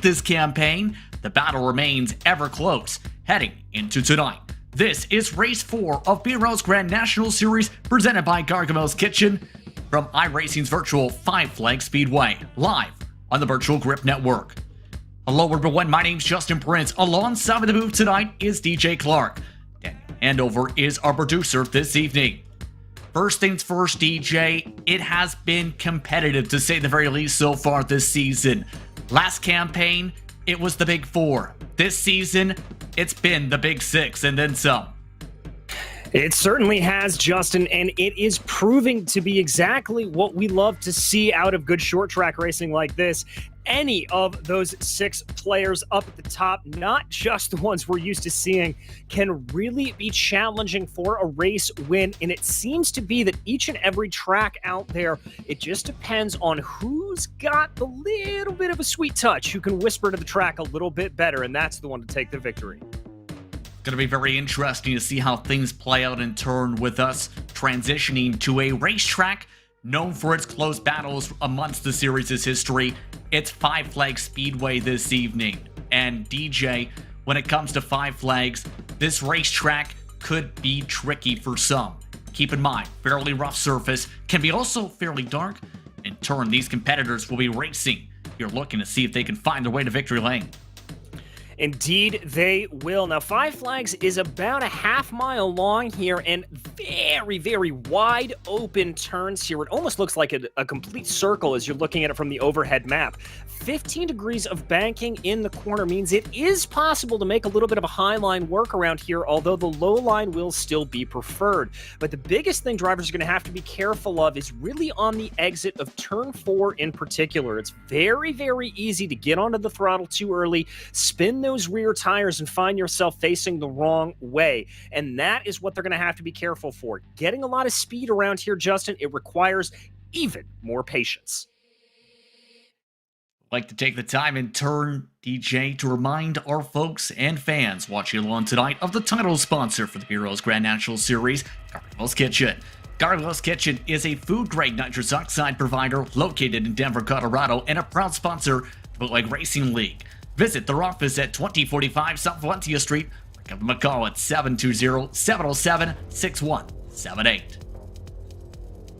this campaign, the battle remains ever close, heading into tonight. This is Race 4 of BRL's Grand National Series, presented by Gargamel's Kitchen, from iRacing's virtual 5-flag Speedway, live on the Virtual Grip Network. Hello everyone, my name's Justin Prince. Alongside the booth tonight is DJ Clark. And Andover is our producer this evening. First things first, DJ, it has been competitive to say the very least so far this season. Last campaign, it was the Big Four. This season, it's been the Big Six and then some. It certainly has, Justin, and it is proving to be exactly what we love to see out of good short track racing like this. Any of those 6 players up at the top, not just the ones we're used to seeing, can really be challenging for a race win. And it seems to be that each and every track out there, it just depends on who's got the little bit of a sweet touch, who can whisper to the track a little bit better, and that's the one to take the victory. Going to be very interesting to see how things play out in turn, with us transitioning to a racetrack known for its close battles amongst the series' history. It's 5-flag Speedway this evening. And DJ, when it comes to 5 flags, this racetrack could be tricky for some. Keep in mind, fairly rough surface, can be also fairly dark. In turn, these competitors will be racing. You're looking to see if they can find their way to victory lane. Indeed, they will. Now, 5 flags is about a half-mile long here, and very, very wide open turns here. It almost looks like a complete circle as you're looking at it from the overhead map. 15 degrees of banking in the corner means it is possible to make a little bit of a high line work around here, although the low line will still be preferred. But the biggest thing drivers are going to have to be careful of is really on the exit of turn 4 in particular. It's very, very easy to get onto the throttle too early, spin those rear tires, and find yourself facing the wrong way. And that is what they're going to have to be careful for. Getting a lot of speed around here, Justin, it requires even more patience. I'd like to take the time in turn, DJ, to remind our folks and fans watching along tonight of the title sponsor for the BRL's Grand National Series, Gargamel's Kitchen. Gargamel's Kitchen is a food-grade nitrous oxide provider located in Denver, Colorado, and a proud sponsor of the Bootleg Racing League. Visit their office at 2045 South Valencia Street, or give them a call at 720-707-6178.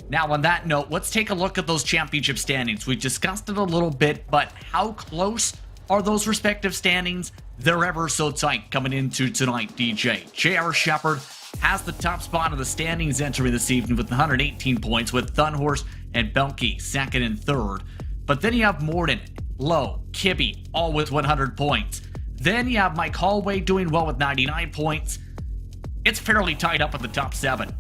Now, on that note, let's take a look at those championship standings. We've discussed it a little bit, but how close are those respective standings? They're ever so tight coming into tonight, DJ. J.R. Shepard has the top spot of the standings entering this evening with 118 points, with Thunhorse and Belke second and third. But then you have Morden, Lowe, Kibbe, all with 100 points. Then you have Mike Hallway doing well with 99 points. It's fairly tight up at the top 7.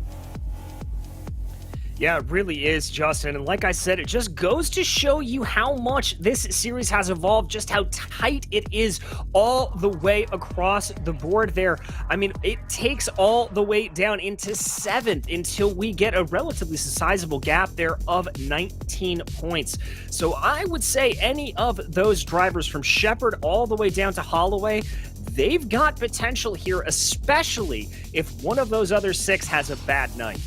Yeah, it really is, Justin. And like I said, it just goes to show you how much this series has evolved, just how tight it is all the way across the board there. I mean, it takes all the way down into 7th until we get a relatively sizable gap there of 19 points. So I would say any of those drivers from Shepard all the way down to Holloway, they've got potential here, especially if one of those other 6 has a bad night.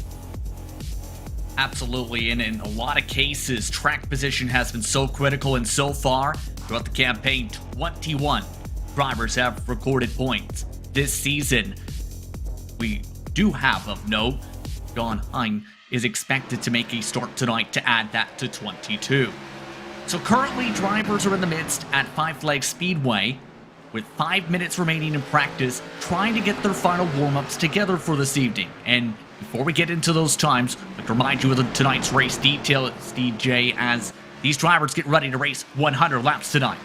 Absolutely, and in a lot of cases, track position has been so critical, and so far, throughout the campaign, 21 drivers have recorded points. This season, we do have of note, John Hine is expected to make a start tonight to add that to 22. So currently, drivers are in the midst at 5-flag Speedway, with 5 minutes remaining in practice, trying to get their final warm-ups together for this evening. And before we get into those times, I'd like to remind you of tonight's race details, DJ, as these drivers get ready to race 100 laps tonight.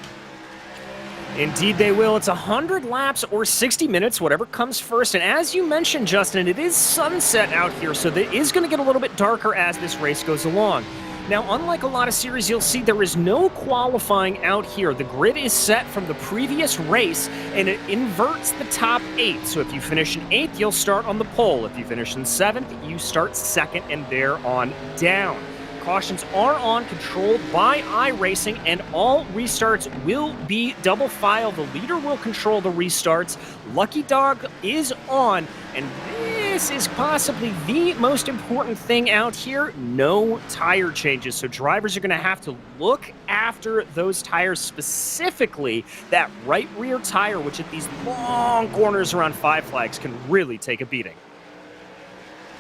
Indeed they will. It's 100 laps or 60 minutes, whatever comes first. And as you mentioned, Justin, it is sunset out here, so it is going to get a little bit darker as this race goes along. Now, unlike a lot of series, you'll see there is no qualifying out here. The grid is set from the previous race, and it inverts the top 8. So if you finish in 8th, you'll start on the pole. If you finish in 7th, you start 2nd, and there on down. Cautions are on, controlled by iRacing, and all restarts will be double file. The leader will control the restarts. Lucky Dog is on, and this is possibly the most important thing out here, no tire changes. So drivers are going to have to look after those tires, specifically that right rear tire, which at these long corners around Five Flags can really take a beating.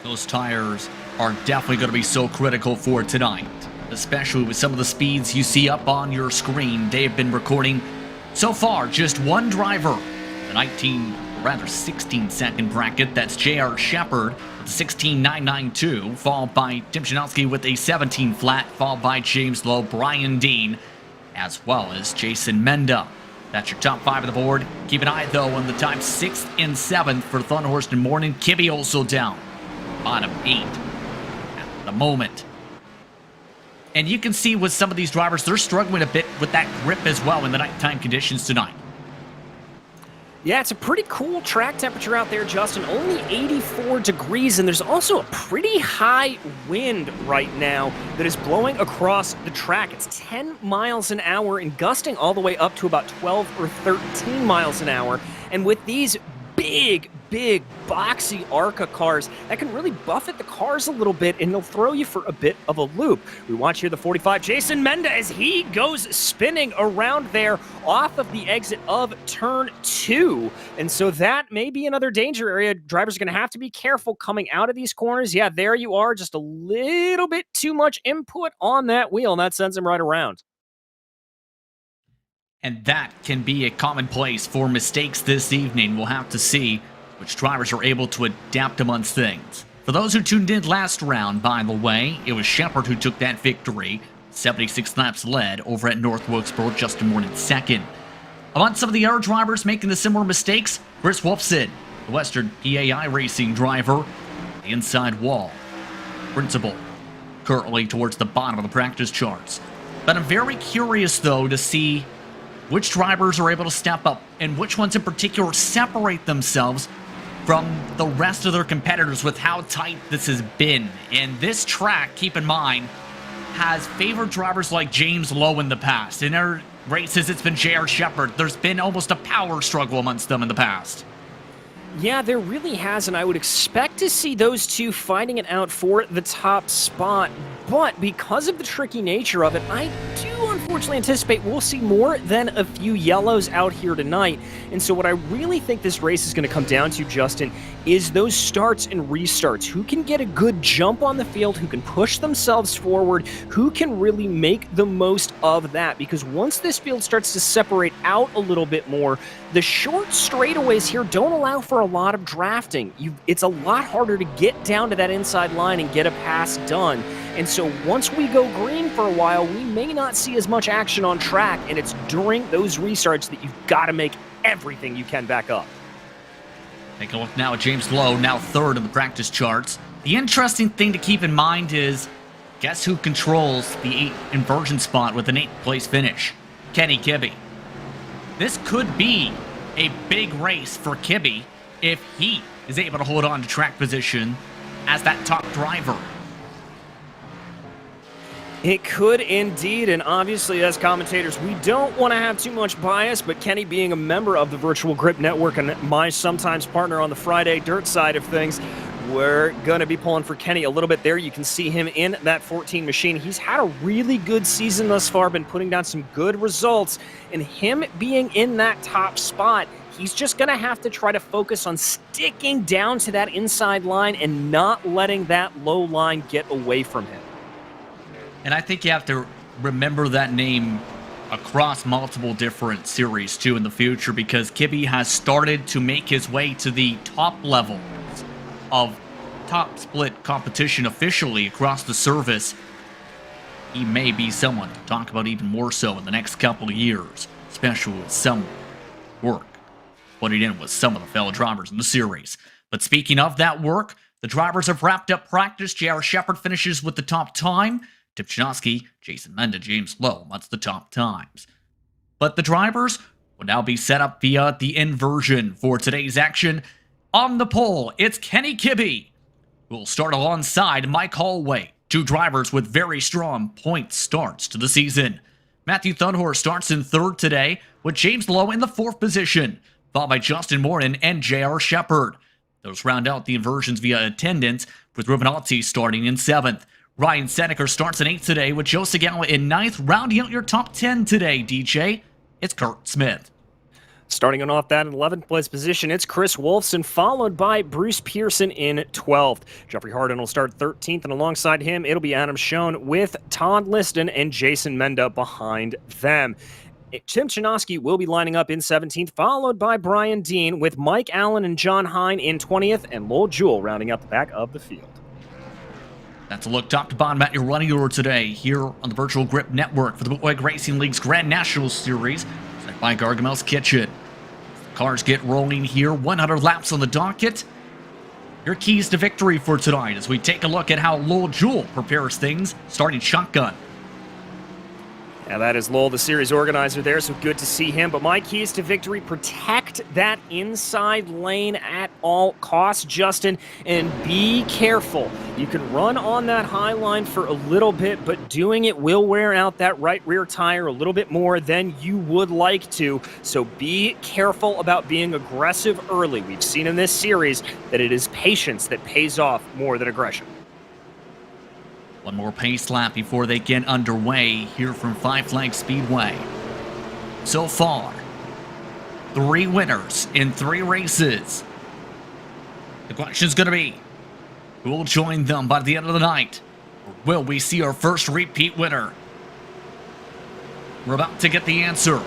Those tires are definitely going to be so critical for tonight, especially with some of the speeds you see up on your screen. They have been recording so far just one driver, the 16-second bracket. That's J.R. Shepard with a 16.992, followed by Tim Janowski with a 17 flat, followed by James Lowe, Brian Dean, as well as Jason Menda. That's your top 5 of the board. Keep an eye, though, on the time 6th and 7th for Thunderhorse and Morning. Kibbe also down. Bottom 8 at the moment. And you can see with some of these drivers, they're struggling a bit with that grip as well in the nighttime conditions tonight. Yeah, it's a pretty cool track temperature out there, Justin. Only 84 degrees, and there's also a pretty high wind right now that is blowing across the track. It's 10 miles an hour and gusting all the way up to about 12 or 13 miles an hour. And with these big, boxy ARCA cars, that can really buffet the cars a little bit, and they'll throw you for a bit of a loop. We watch here the 45, Jason Menda, as he goes spinning around there off of the exit of turn 2. And so that may be another danger area. Drivers are going to have to be careful coming out of these corners. Yeah, there you are, just a little bit too much input on that wheel, and that sends him right around. And that can be a commonplace for mistakes this evening. We'll have to see which drivers are able to adapt amongst things. For those who tuned in last round, by the way, it was Shepard who took that victory. 76 laps led over at North Wilkesboro, Justin Morton second. Among some of the other drivers making the similar mistakes, Chris Wolfson, the Western PA iRacing driver, the inside wall principal, currently towards the bottom of the practice charts. But I'm very curious, though, to see which drivers are able to step up and which ones in particular separate themselves from the rest of their competitors with how tight this has been. And this track, keep in mind, has favored drivers like James Lowe in the past. In our races, it's been J.R. Shepard. There's been almost a power struggle amongst them in the past. Yeah, there really has, and I would expect to see those two fighting it out for the top spot. But because of the tricky nature of it, I do unfortunately anticipate we'll see more than a few yellows out here tonight. And so what I really think this race is going to come down to, Justin, is those starts and restarts. Who can get a good jump on the field, who can push themselves forward, who can really make the most of that. Because once this field starts to separate out a little bit more, the short straightaways here don't allow for a lot of drafting. It's a lot harder to get down to that inside line and get a pass done. And so once we go green for a while, we may not see as much action on track, and it's during those restarts that you've got to make everything you can back up. Take a look now at James Lowe, now third in the practice charts. The interesting thing to keep in mind is, guess who controls the 8th inversion spot with an 8th place finish? Kenny Kibbe. This could be a big race for Kibbe if he is able to hold on to track position as that top driver. It could indeed, and obviously as commentators, we don't want to have too much bias, but Kenny being a member of the Virtual Grip Network and my sometimes partner on the Friday Dirt side of things, we're going to be pulling for Kenny a little bit there. You can see him in that 14 machine. He's had a really good season thus far, been putting down some good results, and him being in that top spot, he's just going to have to try to focus on sticking down to that inside line and not letting that low line get away from him. And I think you have to remember that name across multiple different series, too, in the future, because Kibbe has started to make his way to the top levels of top split competition officially across the service. He may be someone to talk about even more so in the next couple of years, especially with some work putting in with some of the fellow drivers in the series. But speaking of that work, the drivers have wrapped up practice. J.R. Shepard finishes with the top time. Tim Janowski, Jason Menda, James Lowe amongst the top times. But the drivers will now be set up via the inversion for today's action. On the pole, it's Kenny Kibbe, who will start alongside Mike Holloway, two drivers with very strong point starts to the season. Matthew Thunhorse starts in third today, with James Lowe in the 4th position, followed by Justin Morton and J.R. Shepard. Those round out the inversions via attendance, with Rivinalti starting in 7th. Ryan Seneker starts in 8th today, with Joe Sagawa in 9th. Rounding out your top 10 today, DJ, it's Kurt Smith. Starting off that in 11th place position, it's Chris Wolfson, followed by Bruce Pearson in 12th. Jeffrey Harden will start 13th, and alongside him, it'll be Adam Schoen with Todd Liston and Jason Menda behind them. Tim Chinoski will be lining up in 17th, followed by Brian Dean with Mike Allen and John Hine in 20th, and Lowell Jewell rounding out the back of the field. That's a look top to bottom at your running order today here on the Virtual Grip Network for the Bootleg Racing League's Grand National Series, presented by Gargamel's Kitchen. Cars get rolling here, 100 laps on the docket. Your keys to victory for tonight as we take a look at how Lowell Jewell prepares things, starting shotgun. Yeah, that is Lowell, the series organizer there, so good to see him. But my keys to victory: protect that inside lane at all costs, Justin, and be careful. You can run on that high line for a little bit, but doing it will wear out that right rear tire a little bit more than you would like to. So be careful about being aggressive early. We've seen in this series that it is patience that pays off more than aggression. One more pace lap before they get underway here from Five Flags Speedway. So far, 3 winners in 3 races. The question's going to be, who will join them by the end of the night? Or will we see our first repeat winner? We're about to get the answer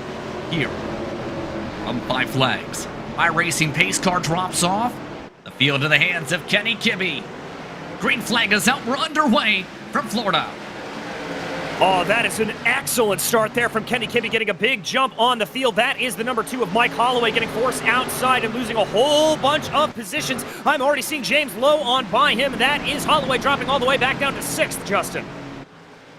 here on Five Flags. iRacing pace car drops off. The field in the hands of Kenny Kibbe. Green flag is out. We're underway from Florida. Oh, that is an excellent start there from Kenny Kibbe, getting a big jump on the field. That is the number 2 of Mike Holloway, getting forced outside and losing a whole bunch of positions. I'm already seeing James Lowe on by him. That is Holloway dropping all the way back down to 6th, Justin.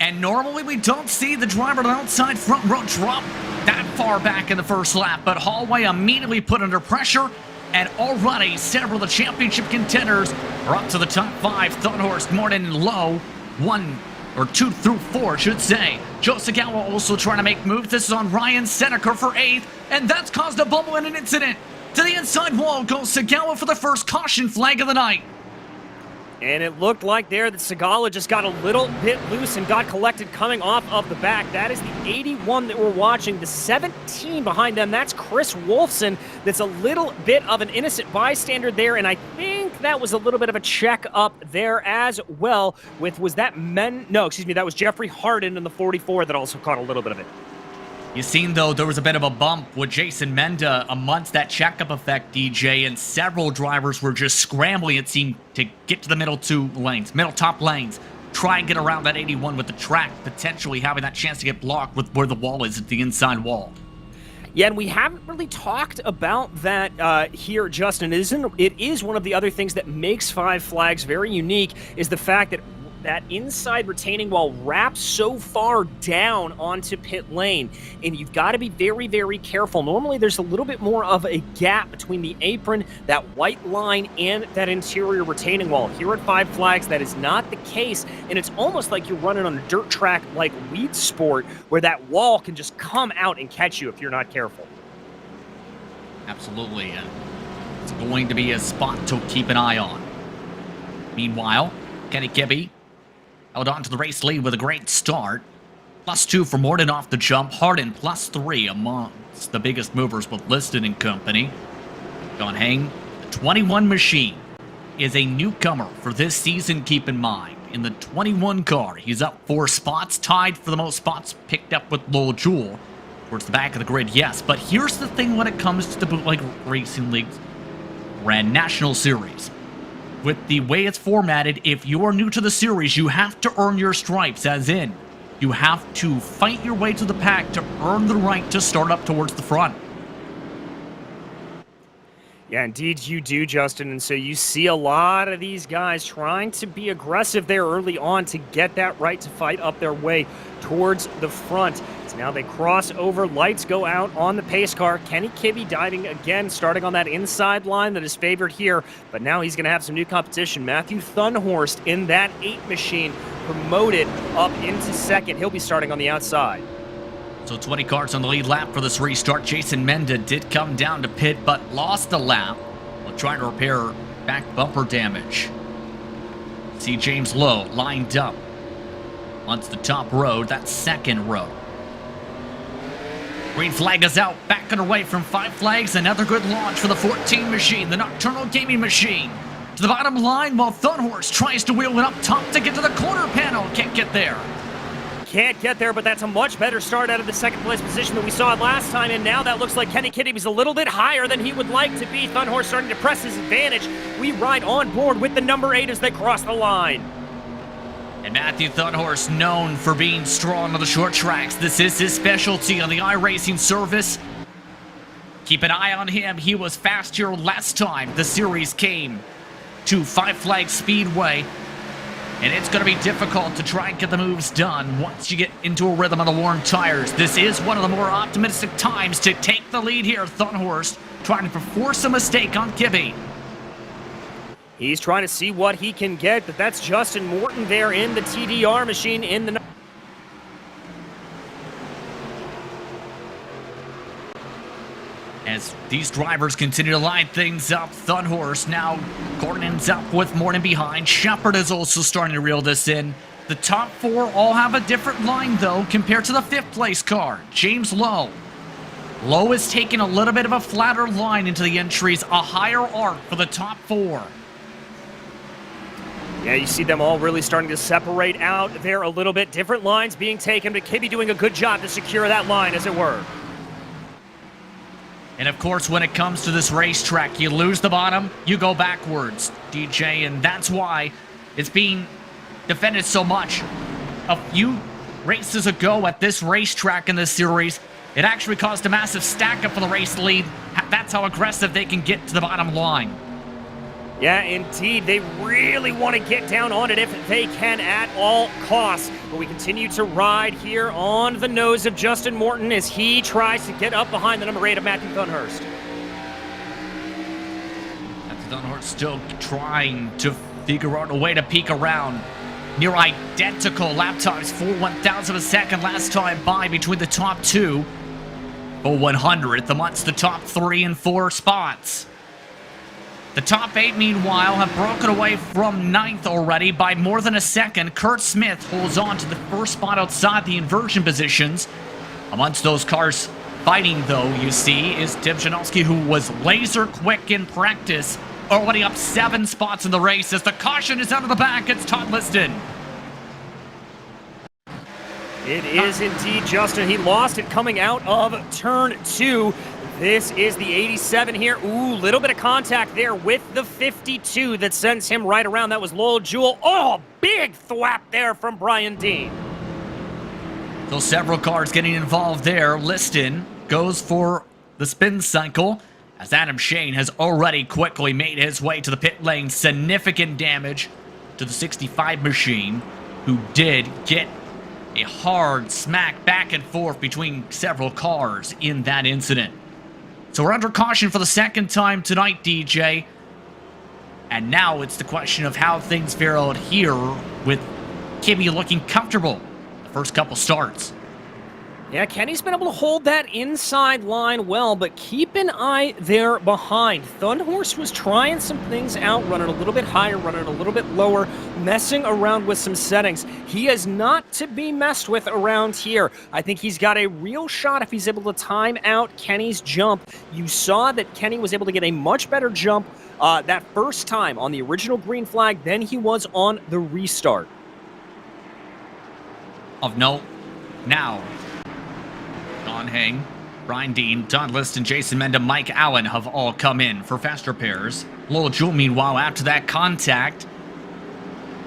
And normally we don't see the driver on the outside front row drop that far back in the first lap, but Holloway immediately put under pressure, and already several of the championship contenders are up to the top 5. Thunhorst, Morton, and Lowe. 1 or 2 through 4, should say. Joe Sagawa also trying to make moves. This is on Ryan Seneker for 8th, and that's caused a bubble and an incident. To the inside wall goes Sagawa for the first caution flag of the night. And it looked like there that Segala just got a little bit loose and got collected coming off of the back. That is the 81 that we're watching. The 17 behind them, that's Chris Wolfson. That's a little bit of an innocent bystander there, and I think that was a little bit of a check up there as well with, that was Jeffrey Harden in the 44 that also caught a little bit of it. You seen, though, there was a bit of a bump with Jason Menda amongst that checkup effect, DJ, and several drivers were just scrambling, it seemed, to get to the middle top lanes, try and get around that 81 with the track, potentially having that chance to get blocked with where the wall is at the inside wall. Yeah, and we haven't really talked about that here, Justin. It is one of the other things that makes Five Flags very unique, is the fact that that inside retaining wall wraps so far down onto pit lane, and you've got to be very, very careful. Normally, there's a little bit more of a gap between the apron, that white line, and that interior retaining wall. Here at Five Flags, that is not the case, and it's almost like you're running on a dirt track like Weed Sport, where that wall can just come out and catch you if you're not careful. Absolutely, and it's going to be a spot to keep an eye on. Meanwhile, Kenny Kibbe held on to the race lead with a great start. +2 for Morton off the jump. Harden +3 amongst the biggest movers with Liston and company. John Hang, the 21 machine, is a newcomer for this season, keep in mind. In the 21 car, he's up 4 spots, tied for the most spots picked up with Lowell Jewell. Towards the back of the grid, yes. But here's the thing when it comes to the Bootleg Racing League's Grand National Series. With the way it's formatted, if you're new to the series, you have to earn your stripes, as in, you have to fight your way to the pack to earn the right to start up towards the front. Yeah, indeed you do, Justin. And so you see a lot of these guys trying to be aggressive there early on to get that right to fight up their way towards the front. So now they cross over, lights go out on the pace car. Kenny Kibbe diving again, starting on that inside line that is favored here. But now he's going to have some new competition. Matthew Thunhorst in that 8 machine, promoted up into 2nd. He'll be starting on the outside. So 20 cars on the lead lap for this restart. Jason Menda did come down to pit, but lost a lap while trying to repair back bumper damage. See James Lowe lined up onto the top road, that second row. Green flag is out, back underway from 5 flags. Another good launch for the 14 machine, the Nocturnal Gaming Machine. To the bottom line while Thunhorse tries to wheel it up top to get to the corner panel. Can't get there. Can't get there, but that's a much better start out of the second place position than we saw last time, and now that looks like Kenny Kitty was a little bit higher than he would like to be. Thunhorse starting to press his advantage. We ride on board with the number 8 as they cross the line. And Matthew Thunhorse, known for being strong on the short tracks. This is his specialty on the iRacing service. Keep an eye on him. He was fast here last time the series came to 5 Flag Speedway. And it's going to be difficult to try and get the moves done once you get into a rhythm on the worn tires. This is one of the more optimistic times to take the lead here. Thunhorse trying to force a mistake on Kibbe. He's trying to see what he can get, but that's Justin Morton there in the TDR machine in the... As these drivers continue to line things up, Thunhorse now coordinates up with Morton behind. Shepard is also starting to reel this in. The top 4 all have a different line, though, compared to the 5th place car, James Lowe. Lowe is taking a little bit of a flatter line into the entries, a higher arc for the top 4. Yeah, you see them all really starting to separate out there a little bit. Different lines being taken, but Kibbe doing a good job to secure that line, as it were. And of course, when it comes to this racetrack, you lose the bottom, you go backwards, DJ, and that's why it's being defended so much. A few races ago at this racetrack in this series, it actually caused a massive stack up for the race lead. That's how aggressive they can get to the bottom line. Yeah, indeed. They really want to get down on it if they can at all costs. But we continue to ride here on the nose of Justin Morton as he tries to get up behind the number 8 of Matthew Thunhurst. Matthew Thunhurst still trying to figure out a way to peek around. Near identical lap times, 4/1000 of a second last time by between the top 2. For 100th amongst the top 3 and 4 spots. The top 8, meanwhile, have broken away from 9th already by more than a second. Kurt Smith holds on to the first spot outside the inversion positions. Amongst those cars fighting, though, you see, is Tim Janowski, who was laser quick in practice, already up 7 spots in the race. As the caution is out of the back, it's Todd Liston. It is indeed Justin. He lost it coming out of turn 2. This is the 87 here. Ooh, little bit of contact there with the 52 that sends him right around. That was Lowell Jewell. Oh, big thwap there from Brian Dean. So several cars getting involved there. Liston goes for the spin cycle as Adam Shane has already quickly made his way to the pit lane. Significant damage to the 65 machine, who did get a hard smack back and forth between several cars in that incident. So we're under caution for the second time tonight, DJ. And now it's the question of how things fare out here with Kibbe looking comfortable the first couple starts. Yeah, Kenny's been able to hold that inside line well, but keep an eye there behind. Thunhorse was trying some things out, running a little bit higher, running a little bit lower, messing around with some settings. He is not to be messed with around here. I think he's got a real shot if he's able to time out Kenny's jump. You saw that Kenny was able to get a much better jump that first time on the original green flag than he was on the restart. Of note, now, Don Hang, Brian Dean, Don Liston, Jason Menda, Mike Allen have all come in for faster pairs. Lowell Jewell, meanwhile, after that contact,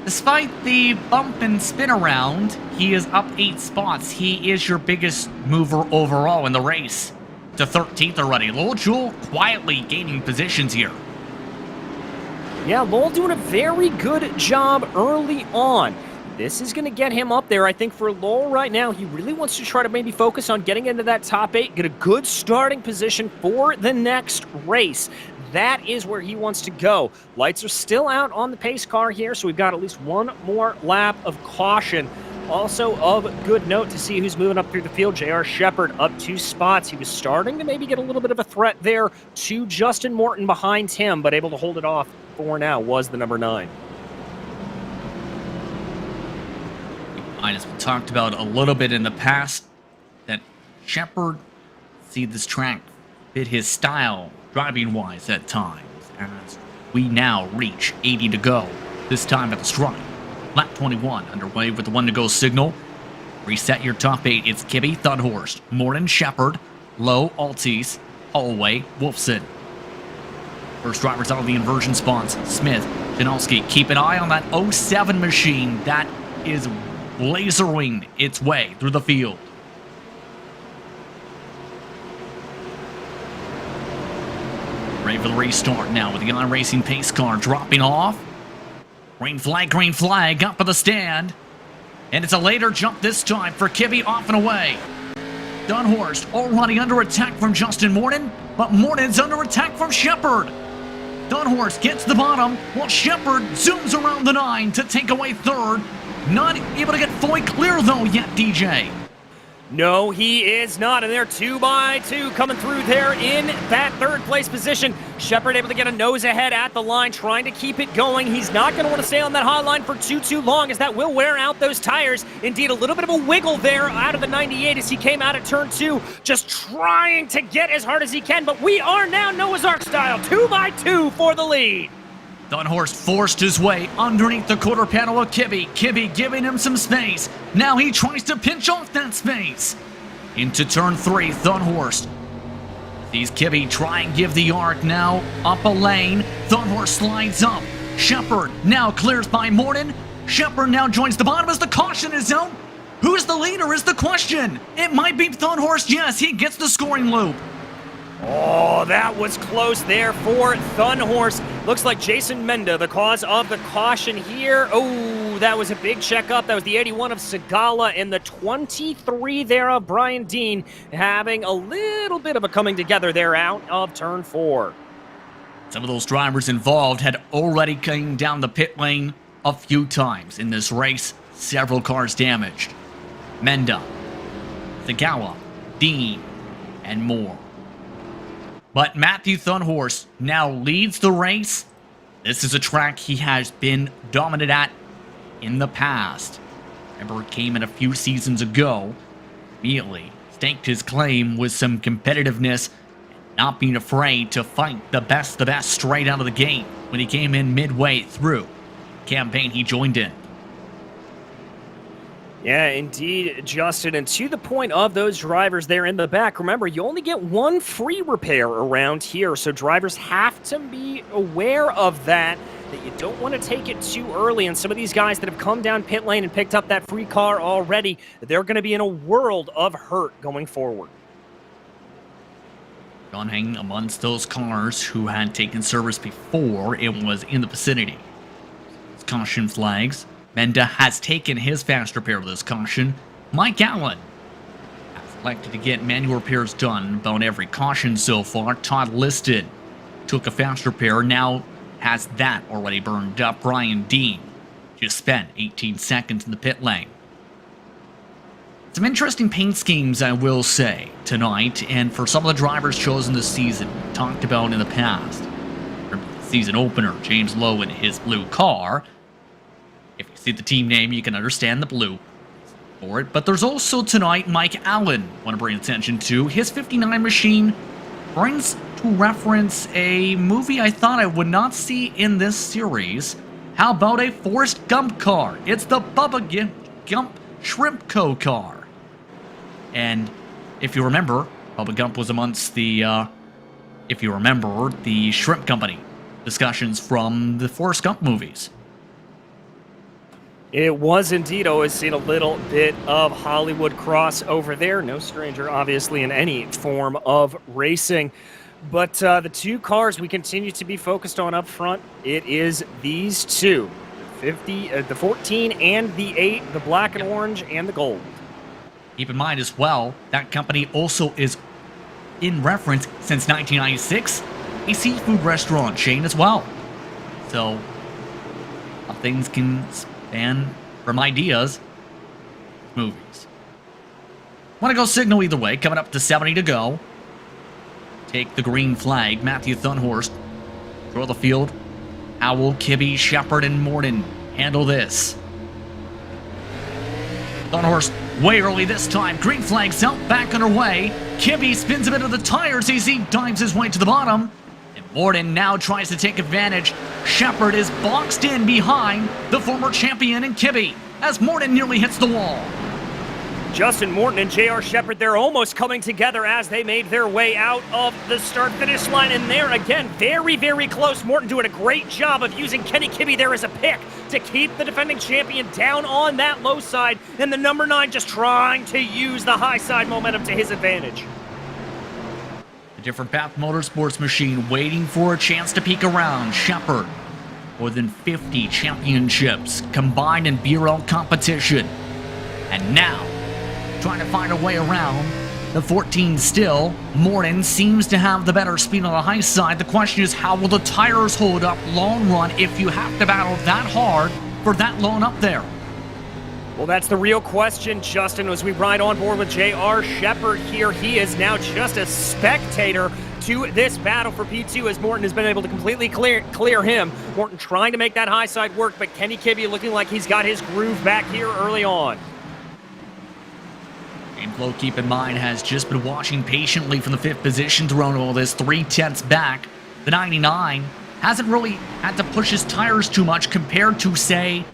despite the bump and spin around, he is up 8 spots. He is your biggest mover overall in the race to 13th already. Lowell Jewell quietly gaining positions here. Yeah, Lowell doing a very good job early on. This is going to get him up there. I think for Lowell right now, he really wants to try to maybe focus on getting into that top 8, get a good starting position for the next race. That is where he wants to go. Lights are still out on the pace car here, so we've got at least one more lap of caution. Also of good note to see who's moving up through the field. J.R. Shepard up 2 spots. He was starting to maybe get a little bit of a threat there to Justin Morton behind him, but able to hold it off for now was the number 9. As we talked about a little bit in the past, that Shepard see this track fit his style driving-wise at times, as we now reach 80 to go, this time at the stripe. Lap 21 underway with the 1 to go signal. Reset your top 8. It's Kibbe, Thunhorst, Morton, Shepard, Lowe, Altis, Holloway, Wolfson. First drivers out of the inversion spots. Smith, Janowski. Keep an eye on that 07 machine that is lasering its way through the field. Ready for the restart now with the iRacing pace car dropping off. Green flag up for the stand. And it's a later jump this time for Kibbe, off and away. Dunhorst already under attack from Justin Morton, but Morton's under attack from Shepard. Dunhorst gets the bottom, while Shepard zooms around the 9 to take away third. Not able to get fully clear though yet, DJ. No, he is not, and they're 2 by 2 coming through there in that 3rd place position. Shepard able to get a nose ahead at the line, trying to keep it going. He's not going to want to stay on that high line for too long, as that will wear out those tires. Indeed, a little bit of a wiggle there out of the 98 as he came out at turn 2, just trying to get as hard as he can, but we are now Noah's Ark style, 2 by 2 for the lead. Dunhorst forced his way underneath the quarter panel of Kibbe. Kibbe giving him some space. Now he tries to pinch off that space. Into turn 3, Dunhorst sees Kibbe try and give the arc now up a lane. Dunhorst slides up. Shepard now clears by Morton. Shepard now joins the bottom as the caution is out. Who's the leader is the question. It might be Dunhorst. Yes, he gets the scoring loop. Oh, that was close there for Thunhorst. Looks like Jason Menda, the cause of the caution here. Oh, that was a big checkup. That was the 81 of Segala and the 23 there of Brian Dean, having a little bit of a coming together there out of turn 4. Some of those drivers involved had already came down the pit lane a few times in this race. Several cars damaged. Menda, Segala, Dean, and more. But Matthew Thunhorst now leads the race. This is a track he has been dominant at in the past. Remember, it came in a few seasons ago. Immediately staked his claim with some competitiveness, and not being afraid to fight the best straight out of the gate when he came in midway through the campaign he joined in. Yeah, indeed, Justin. And to the point of those drivers there in the back, remember, you only get 1 free repair around here, so drivers have to be aware of that you don't want to take it too early. And some of these guys that have come down pit lane and picked up that free car already, they're going to be in a world of hurt going forward. John hanging amongst those cars who had taken service before it was in the vicinity. Caution flags. Menda has taken his fast repair with this caution. Mike Allen has elected to get manual repairs done about every caution so far. Todd Liston took a fast repair, now has that already burned up. Brian Dean just spent 18 seconds in the pit lane. Some interesting paint schemes, I will say, tonight, and for some of the drivers chosen this season, talked about in the past. The season opener, James Lowe in his blue car. If you see the team name, you can understand the blue for it. But there's also tonight Mike Allen, want to bring attention to. His 59 machine brings to reference a movie I thought I would not see in this series. How about a Forrest Gump car? It's the Bubba Gump Shrimp Co. car. And if you remember, Bubba Gump was amongst the, the Shrimp Company discussions from the Forrest Gump movies. It was indeed. Always seen a little bit of Hollywood crossover there. No stranger, obviously, in any form of racing. But the 2 cars we continue to be focused on up front, it is these 2. The 14 and the 8, the black and orange and the gold. Keep in mind as well, that company also is in reference since 1996, a seafood restaurant chain as well. So, things can span from ideas movies. Want to go signal either way. Coming up to 70 to go. Take the green flag. Matthew Thunhorst. Throw the field. Owl, Kibbe, Shepard, and Morton handle this. Thunhorst way early this time. Green flag's out, back underway. Kibbe spins a bit of the tires as he dives his way to the bottom. And Morton now tries to take advantage. Shepard is boxed in behind the former champion and Kibbe as Morton nearly hits the wall. Justin Morton and J.R. Shepard, they're almost coming together as they made their way out of the start-finish line. And there again, very, very close. Morton doing a great job of using Kenny Kibbe there as a pick to keep the defending champion down on that low side. And the number 9 just trying to use the high side momentum to his advantage. A different path motorsports machine waiting for a chance to peek around. Shepard, more than 50 championships combined in BRL competition. And now, trying to find a way around the 14 still. Morton seems to have the better speed on the high side. The question is, how will the tires hold up long run if you have to battle that hard for that long up there? Well, that's the real question, Justin, as we ride on board with J.R. Shepard here. He is now just a spectator to this battle for P2 as Morton has been able to completely clear him. Morton trying to make that high side work, but Kenny Kibbe looking like he's got his groove back here early on. Flo, keep in mind, has just been watching patiently from the 5th position, throwing all this 3/10 back. The 99 hasn't really had to push his tires too much compared to, say,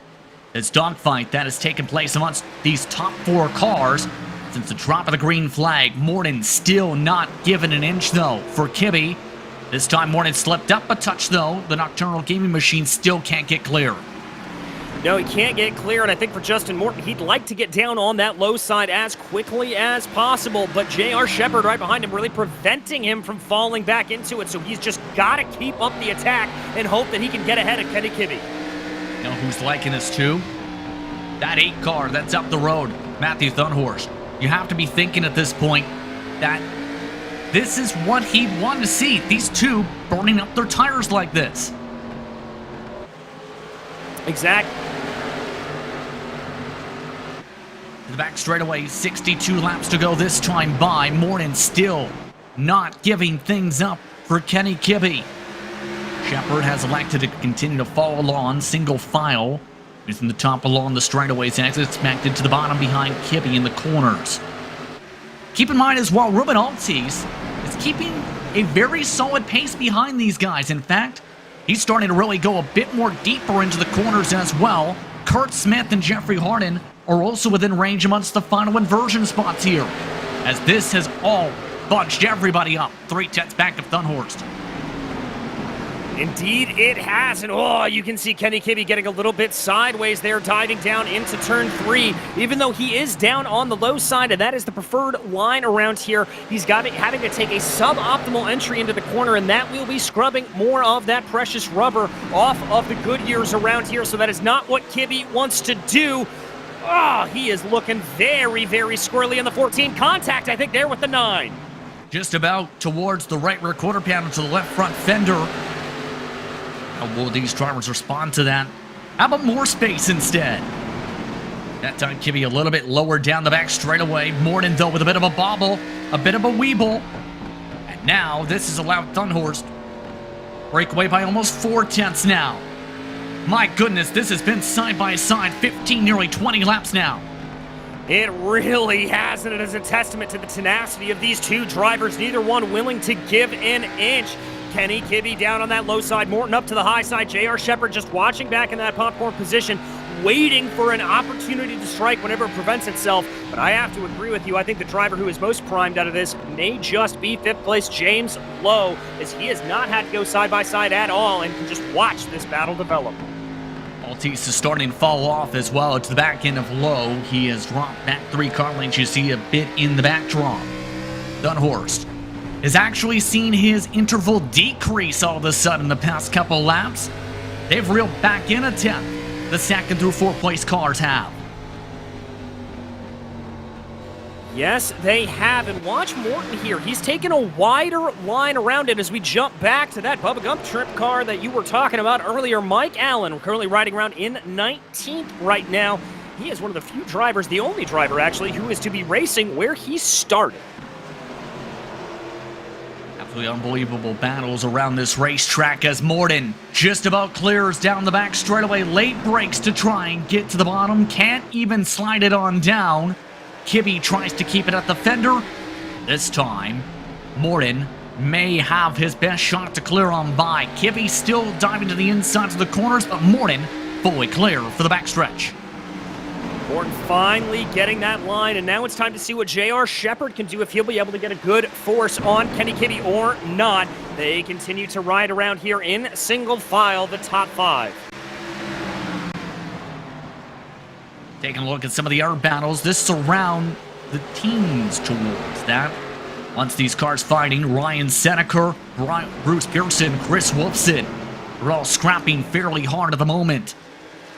this dogfight that has taken place amongst these top 4 cars since the drop of the green flag. Morton still not given an inch, though, for Kibbe. This time, Morton slipped up a touch, though. The Nocturnal Gaming Machine still can't get clear. No, he can't get clear, and I think for Justin Morton, he'd like to get down on that low side as quickly as possible, but J.R. Shepard right behind him really preventing him from falling back into it, so he's just got to keep up the attack and hope that he can get ahead of Kenny Kibbe. You know who's liking this too? That 8 car that's up the road, Matthew Thunhorst. You have to be thinking at this point that this is what he'd want to see, these two burning up their tires like this. Exactly. The back straightaway, 62 laps to go this time by. Morton still not giving things up for Kenny Kibbe. Shepard has elected to continue to follow along single file, using the top along the straightaways as expected to the bottom behind Kibbe in the corners. Keep in mind as well, Ruben Altis is keeping a very solid pace behind these guys. In fact, he's starting to really go a bit more deeper into the corners as well. Kurt Smith and Jeffrey Harden are also within range amongst the final inversion spots here, as this has all bunched everybody up. 3/10 back of Thunhorst. Indeed it has, and oh, you can see Kenny Kibbe getting a little bit sideways there, diving down into turn 3, even though he is down on the low side, and that is the preferred line around here. He's having to take a suboptimal entry into the corner, and that will be scrubbing more of that precious rubber off of the Goodyears around here, so that is not what Kibbe wants to do. Oh, he is looking very, very squirrely in the 14. Contact, I think, there with the 9. Just about towards the right rear quarter panel to the left front fender. How will these drivers respond to that? How about more space instead? That time, Kibbe a little bit lower down the back straightaway. Morton, though, with a bit of a bobble, a bit of a weeble. And now, this has allowed Thunhorst break away by almost 4/10 now. My goodness, this has been side by side, 15, nearly 20 laps now. It really has, and it is a testament to the tenacity of these two drivers, neither one willing to give an inch. Kenny Kibbe down on that low side, Morton up to the high side, J.R. Shepard just watching back in that popcorn position, waiting for an opportunity to strike whenever it presents itself. But I have to agree with you, I think the driver who is most primed out of this may just be 5th place James Lowe, as he has not had to go side by side at all and can just watch this battle develop. Altis is starting to fall off as well to the back end of Lowe. He has dropped back 3 car lengths. You see a bit in the back drop. Thunhorst has actually seen his interval decrease all of a sudden the past couple laps. They've reeled back in a 10th. The 2nd through 4th place cars have. Yes, they have, and watch Morton here. He's taken a wider line around it as we jump back to that Bubba Gump Trip car that you were talking about earlier. Mike Allen, currently riding around in 19th right now. he is one of the few drivers, the only driver actually, who is to be racing where he started. Absolutely unbelievable battles around this racetrack as Morton just about clears down the back straightaway. Late brakes to try and get to the bottom. Can't even slide it on down. Kibbe tries to keep it at the fender. This time, Morton may have his best shot to clear on by. Kibbe still diving to the insides of the corners, but Morton fully clear for the backstretch. Morton finally getting that line, and now it's time to see what J.R. Shepherd can do, if he'll be able to get a good force on Kenny Kibbe or not. They continue to ride around here in single file, the top 5. Taking a look at some of the other battles, this surround the teams towards that. Once these cars fighting, Ryan Seneker, Bruce Pearson, Chris Wolfson, they're all scrapping fairly hard at the moment.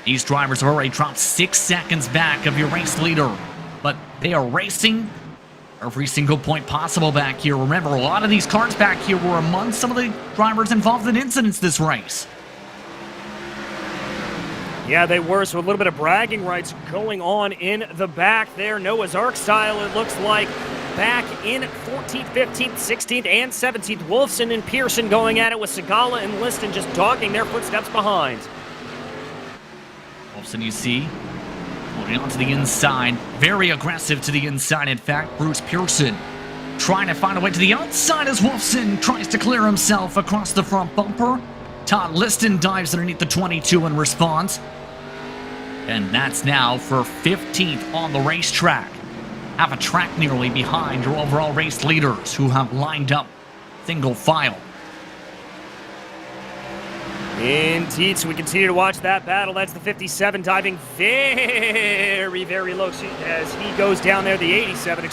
These drivers have already dropped 6 seconds back of your race leader, but they are racing every single point possible back here. Remember, a lot of these cars back here were among some of the drivers involved in incidents this race. Yeah, they were, so a little bit of bragging rights going on in the back there. Noah's Ark style, it looks like, back in 14th, 15th, 16th, and 17th. Wolfson and Pearson going at it with Segala and Liston just dogging their footsteps behind. Wolfson, you see, holding on to the inside. Very aggressive to the inside, in fact. Bruce Pearson trying to find a way to the outside as Wolfson tries to clear himself across the front bumper. Todd Liston dives underneath the 22 in response. And that's now for 15th on the racetrack. Half a track nearly behind your overall race leaders who have lined up single file. Indeed, so we continue to watch that battle. That's the 57 diving very, very low as he goes down there, the 87,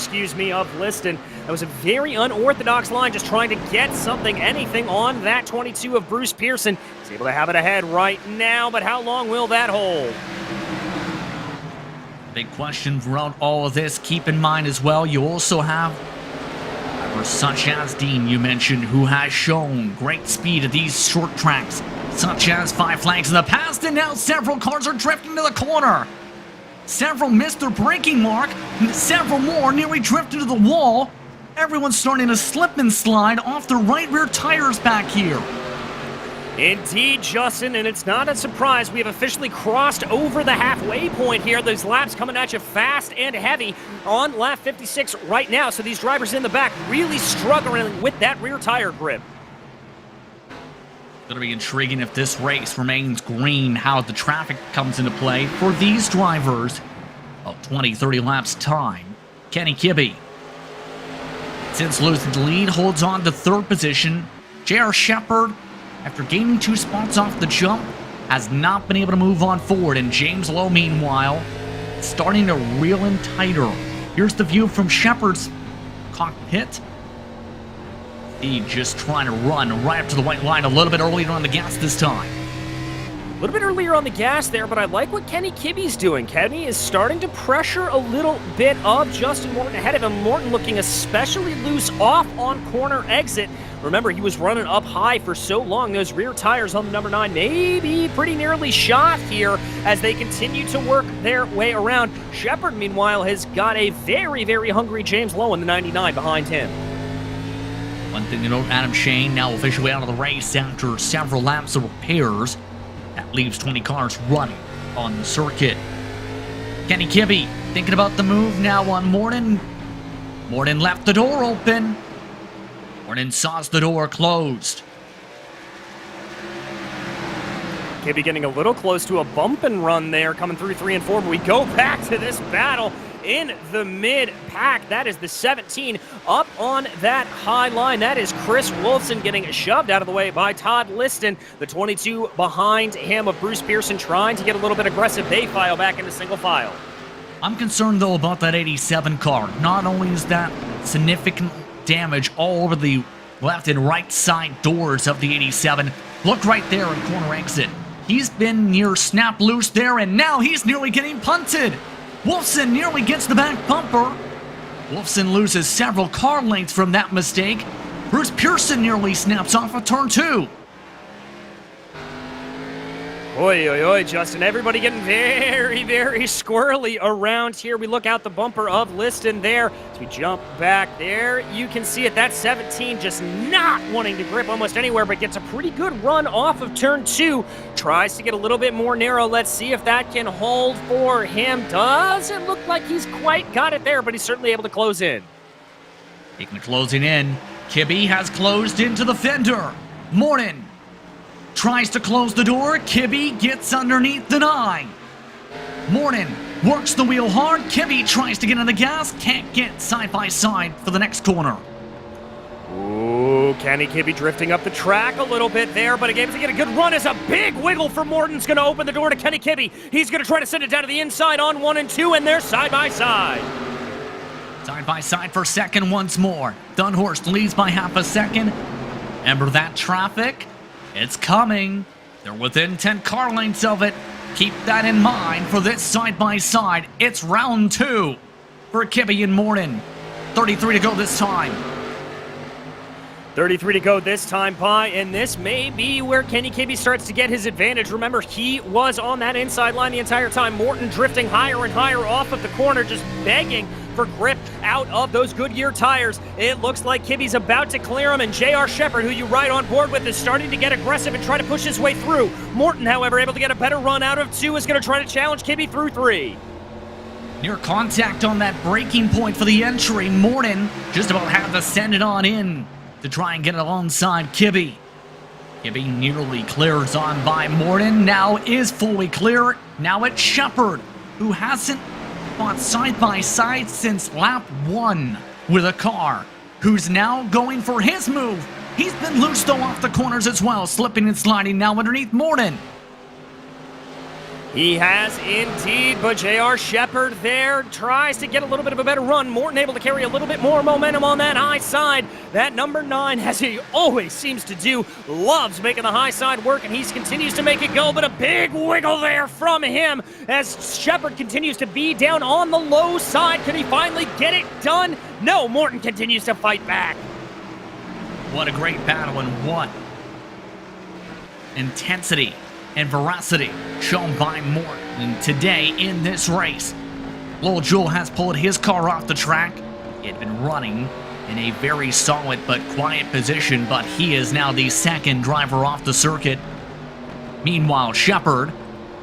of Liston. That was a very unorthodox line, just trying to get something, anything on that 22 of Bruce Pearson. He's able to have it ahead right now, but how long will that hold? Big question throughout all of this. Keep in mind as well, you also have drivers such as Dean, you mentioned, who has shown great speed at these short tracks, such as Five Flags in the past, and now several cars are drifting to the corner. Several missed their braking mark, and several more nearly drifted to the wall. Everyone's starting to slip and slide off the right rear tires back here. Indeed, Justin, and it's not a surprise. We have officially crossed over the halfway point here. Those laps coming at you fast and heavy on lap 56 right now. So these drivers in the back really struggling with that rear tire grip. Going to be intriguing if this race remains green, how the traffic comes into play for these drivers. 20-30 laps time. Kenny Kibbe, since losing the lead, holds on to third position. J.R. Shepherd, after gaining 2 spots off the jump, has not been able to move on forward. And James Lowe, meanwhile, starting to reel in tighter. Here's the view from Shepherd's cockpit. He just trying to run right up to the white line a little bit earlier on the gas this time. A little bit earlier on the gas there, but I like what Kenny Kibbe's doing. Kenny is starting to pressure a little bit of Justin Morton ahead of him. Morton looking especially loose off on corner exit. Remember, he was running up high for so long. Those rear tires on the number 9 may be pretty nearly shot here as they continue to work their way around. Shepherd, meanwhile, has got a very, very hungry James Lowe in the 99 behind him. One thing to note, Adam Shane now officially out of the race after several laps of repairs. That leaves 20 cars running on the circuit. Kenny Kibbe thinking about the move now on Morton. Morton left the door open. Morton saws the door closed. Kibbe getting a little close to a bump and run there, coming through 3 and 4, but we go back to this battle in the mid-pack. That is the 17 up on that high line. That is Chris Wolfson getting shoved out of the way by Todd Liston. The 22 behind him of Bruce Pearson trying to get a little bit aggressive. They file back into single file. I'm concerned, though, about that 87 car. Not only is that significant damage all over the left and right side doors of the 87. Look right there in corner exit. He's been near snap loose there, and now he's nearly getting punted. Wolfson nearly gets the back bumper. Wolfson loses several car lengths from that mistake. Bruce Pearson nearly snaps off of turn 2. Oi, oi, oi, Justin. Everybody getting very, very squirrely around here. We look out the bumper of Liston there. As we jump back there, you can see it. That 17 just not wanting to grip almost anywhere, but gets a pretty good run off of turn 2. Tries to get a little bit more narrow. Let's see if that can hold for him. Doesn't look like he's quite got it there, but he's certainly able to close in. Taking the closing in. Kibbe has closed into the fender. Morton tries to close the door. Kibbe gets underneath the 9. Morton works the wheel hard. Kibbe tries to get on the gas. Can't get side by side for the next corner. Ooh, Kenny Kibbe drifting up the track a little bit there, but again, to get a good run as a big wiggle for Morton's going to open the door to Kenny Kibbe. He's going to try to send it down to the inside on 1 and 2, and they're side by side. Side by side for second once more. Dunhorst leads by half a second. Remember that traffic? It's coming. They're within 10 car lengths of it. Keep that in mind for this side-by-side. It's round 2 for Kibbe and Morton. 33 to go this time. 33 to go this time, Pi, and this may be where Kenny Kibbe starts to get his advantage. Remember, he was on that inside line the entire time. Morton drifting higher and higher off of the corner, just begging for grip out of those Goodyear tires. It looks like Kibbe's about to clear him, and J.R. Shepard, who you ride on board with, is starting to get aggressive and try to push his way through. Morton, however, able to get a better run out of 2, is going to try to challenge Kibbe through 3. Near contact on that braking point for the entry. Morton just about had to send it on in to try and get it alongside Kibbe. Kibbe nearly clears on by Morton. Now is fully clear. Now it's Shepard, who hasn't fought side by side since lap 1 with a car, who's now going for his move. He's been loose though off the corners as well, slipping and sliding now underneath Morton. He has indeed, but J.R. Shepard there tries to get a little bit of a better run. Morton able to carry a little bit more momentum on that high side. That number 9, as he always seems to do, loves making the high side work, and he continues to make it go, but a big wiggle there from him as Shepard continues to be down on the low side. Could he finally get it done? No, Morton continues to fight back. What a great battle, and what intensity and veracity shown by Morton today in this race. Lil Jewel has pulled his car off the track. He had been running in a very solid but quiet position, but he is now the second driver off the circuit. Meanwhile, Shepard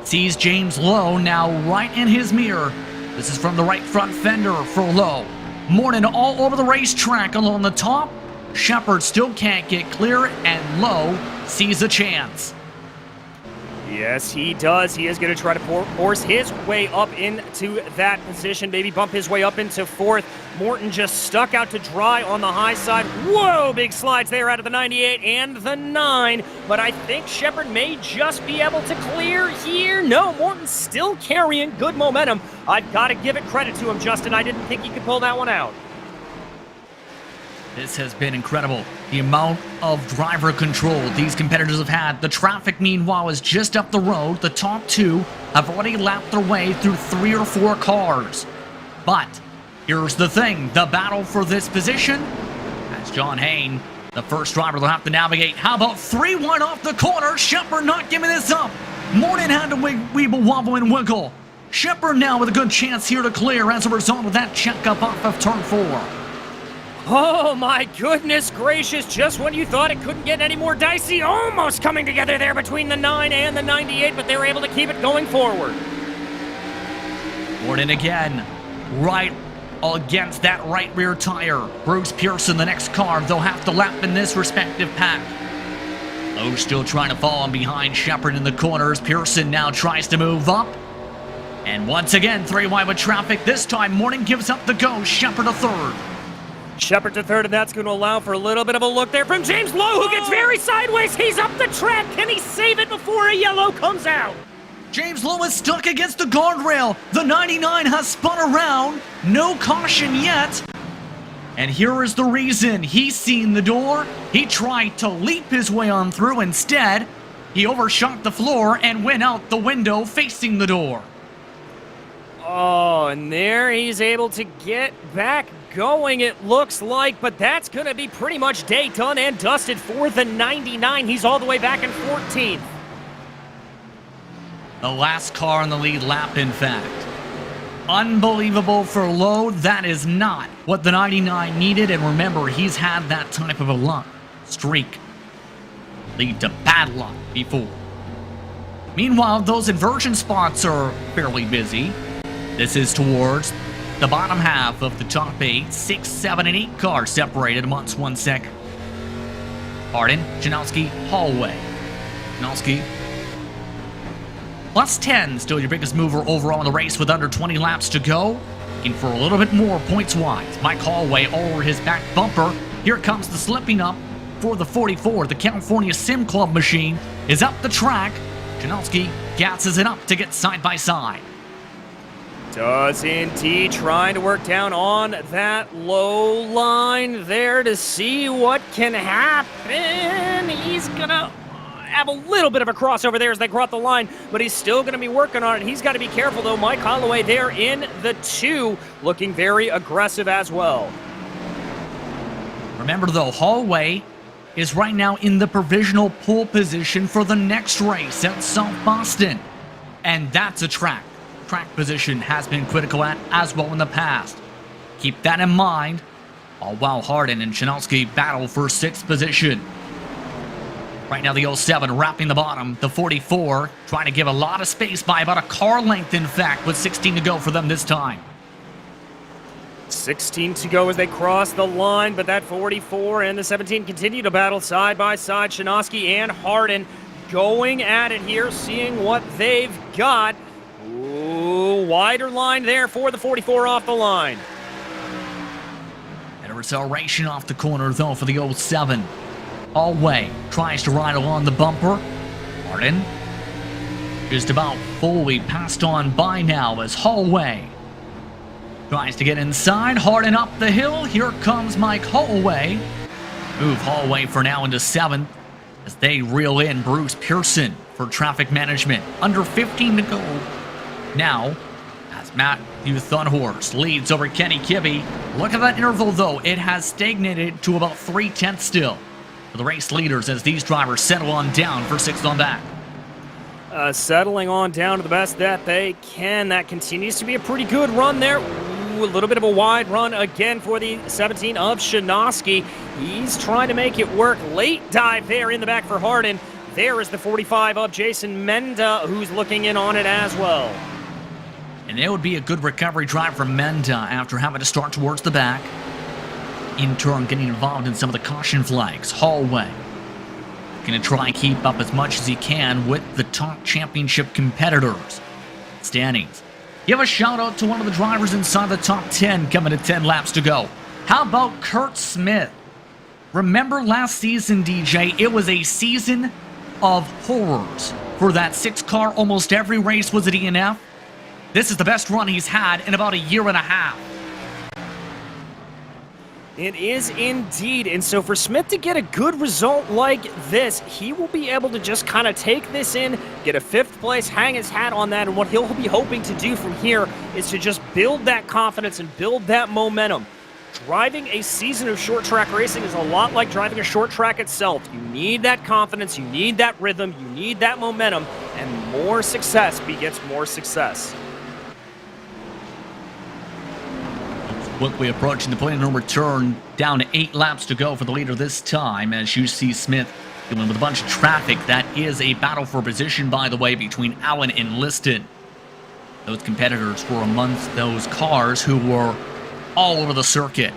sees James Lowe now right in his mirror. This is from the right front fender for Lowe. Morton all over the racetrack along the top. Shepard still can't get clear, and Lowe sees a chance. Yes, he does. He is going to try to force his way up into that position, maybe bump his way up into 4th. Morton just stuck out to dry on the high side. Whoa, big slides there out of the 98 and the 9. But I think Shepard may just be able to clear here. No, Morton's still carrying good momentum. I've got to give it credit to him, Justin. I didn't think he could pull that one out. This has been incredible. The amount of driver control these competitors have had. The traffic, meanwhile, is just up the road. The top 2 have already lapped their way through 3 or 4 cars. But here's the thing. The battle for this position, as John Hayne, the first driver, will have to navigate. How about 3 wide off the corner? Shepard not giving this up. Morton had to weeble, wobble, and wiggle. Shepard now with a good chance here to clear as a result of that checkup off of turn 4. Oh my goodness gracious, just when you thought it couldn't get any more dicey, almost coming together there between the 9 and the 98, but they were able to keep it going forward. Morton again, right against that right rear tire. Bruce Pearson, the next car, they'll have to lap in this respective pack. Lowe still trying to fall in behind Shepard in the corners. Pearson now tries to move up. And once again, 3 wide with traffic. This time, Morton gives up the go. Shepard a 3rd. Shepard to 3rd, and that's going to allow for a little bit of a look there from James Lowe, who gets very sideways. He's up the track. Can he save it before a yellow comes out? James Lowe is stuck against the guardrail. The 99 has spun around. No caution yet. And here is the reason. He's seen the door. He tried to leap his way on through. Instead, he overshot the floor and went out the window facing the door. Oh, and there he's able to get back going, it looks like, but that's going to be pretty much day done and dusted for the 99. He's all the way back in 14th. The last car in the lead lap, in fact. Unbelievable for low. That is not what the 99 needed. And remember, he's had that type of a luck streak lead to bad luck before. Meanwhile, those inversion spots are fairly busy. This is towards the bottom half of the top 8. 6, 7, and 8 cars separated amongst 1 second. Harden, Janowski, Hallway. Janowski. Plus 10, still your biggest mover overall in the race with under 20 laps to go. Looking for a little bit more points-wise. Mike Hallway over his back bumper. Here comes the slipping up for the 44. The California Sim Club machine is up the track. Janowski gasses it up to get side by side. Does indeed, trying to work down on that low line there to see what can happen. He's gonna have a little bit of a crossover there as they cross the line, but he's still going to be working on it. He's got to be careful, though. Mike Holloway there in the 2, looking very aggressive as well. Remember, though, Holloway is right now in the provisional pole position for the next race at South Boston. And that's a track. Track position has been critical at as well in the past. Keep that in mind. All while Harden and Janowski battle for 6th position. Right now, the 07 wrapping the bottom. The 44 trying to give a lot of space by about a car length, in fact, with 16 to go for them this time. 16 to go as they cross the line, but that 44 and the 17 continue to battle side by side. Janowski and Harden going at it here, seeing what they've got. Ooh, wider line there for the 44 off the line. Better acceleration off the corner, though, for the 07. Hallway tries to ride along the bumper. Harden just about fully passed on by now as Hallway tries to get inside. Harden up the hill. Here comes Mike Holloway. Move Holloway for now into 7th as they reel in Bruce Pearson for traffic management. Under 15 to go now as Matthew Thunhorst leads over Kenny Kibbe. Look at that interval, though. It has stagnated to about 3/10 still for the race leaders as these drivers settle on down for 6th on back. Settling on down to the best that they can. That continues to be a pretty good run there. Ooh, a little bit of a wide run again for the 17 of Janowski. He's trying to make it work. Late dive there in the back for Harden. There is the 45 of Jason Menda, who's looking in on it as well. And it would be a good recovery drive for Menda after having to start towards the back. In turn, getting involved in some of the caution flags. Hallway going to try and keep up as much as he can with the top championship competitors. Standings. Give a shout out to one of the drivers inside the top 10 coming to 10 laps to go. How about Kurt Smith? Remember last season, DJ, it was a season of horrors for that 6-car. Almost every race was a DNF. This is the best run he's had in about a year and a half. It is indeed, and so for Smith to get a good result like this, he will be able to just kind of take this in, get a 5th place, hang his hat on that, and what he'll be hoping to do from here is to just build that confidence and build that momentum. Driving a season of short track racing is a lot like driving a short track itself. You need that confidence, you need that rhythm, you need that momentum, and more success begets more success. Quickly approaching the plane no return, down to 8 laps to go for the leader this time as you see Smith dealing with a bunch of traffic. That is a battle for position, by the way, between Allen and Liston. Those competitors were amongst those cars who were all over the circuit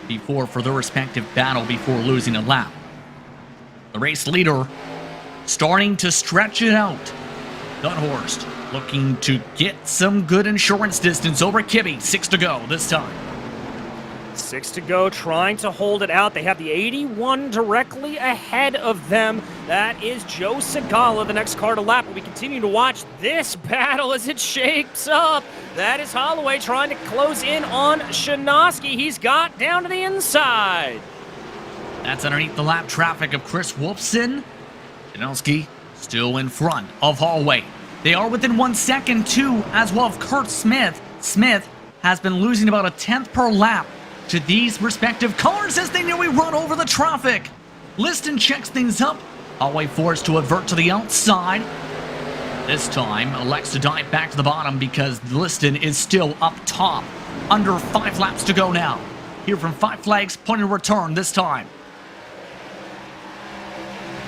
before for their respective battle before losing a lap. The race leader starting to stretch it out. Dunhorst looking to get some good insurance distance over Kibbe. 6 to go this time. 6 to go, trying to hold it out. They have the 81 directly ahead of them. That is Joe Segala, the next car to lap. We continue to watch this battle as it shapes up. That is Holloway trying to close in on Janowski. He's got down to the inside. That's underneath the lap traffic of Chris Wolfson. Janowski still in front of Holloway. They are within 1 second, too, as well of Kurt Smith. Smith has been losing about a 10th per lap to these respective cars as they nearly run over the traffic. Liston checks things up. Holloway forced to avert to the outside. This time, elects to dive back to the bottom because Liston is still up top. Under 5 laps to go now. Here from 5 Flags, point of return this time.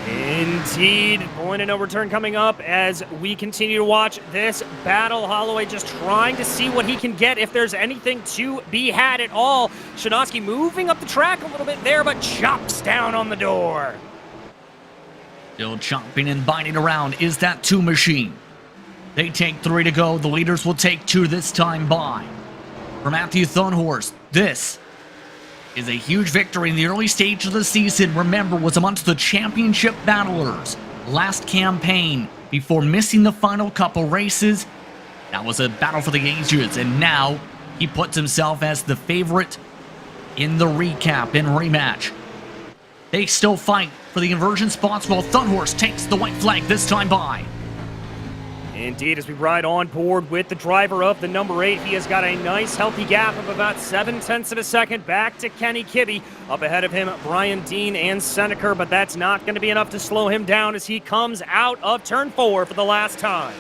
Indeed, point of no return coming up as we continue to watch this battle. Holloway just trying to see what he can get, if there's anything to be had at all. Shanoski moving up the track a little bit there, but chops down on the door. Still chomping and biting around is that 2 machine. They take 3 to go. The leaders will take 2 this time by. For Matthew Thunhorst, this is a huge victory in the early stage of the season. Remember, was amongst the championship battlers last campaign before missing the final couple races. That was a battle for the ages, and now he puts himself as the favorite in the recap and rematch. They still fight for the inversion spots while Thunhorst takes the white flag this time by. Indeed, as we ride on board with the driver of the number 8, he has got a nice healthy gap of about 0.7 of a second back to Kenny Kibbe. Up ahead of him, Brian Dean and Seneker, but that's not going to be enough to slow him down as he comes out of turn 4 for the last time.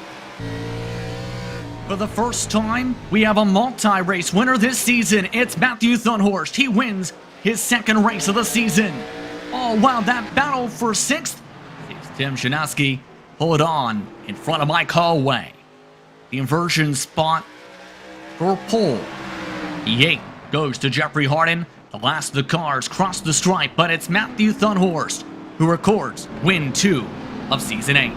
For the first time, we have a multi-race winner this season. It's Matthew Thunhorst. He wins his 2nd race of the season. Oh, wow, that battle for 6th sees Tim Shanoski hold on in front of Mike Holloway. The inversion spot for pole. E8 goes to Jeffrey Harden. The last of the cars cross the stripe, but it's Matthew Thunhorst who records win 2 of Season 8.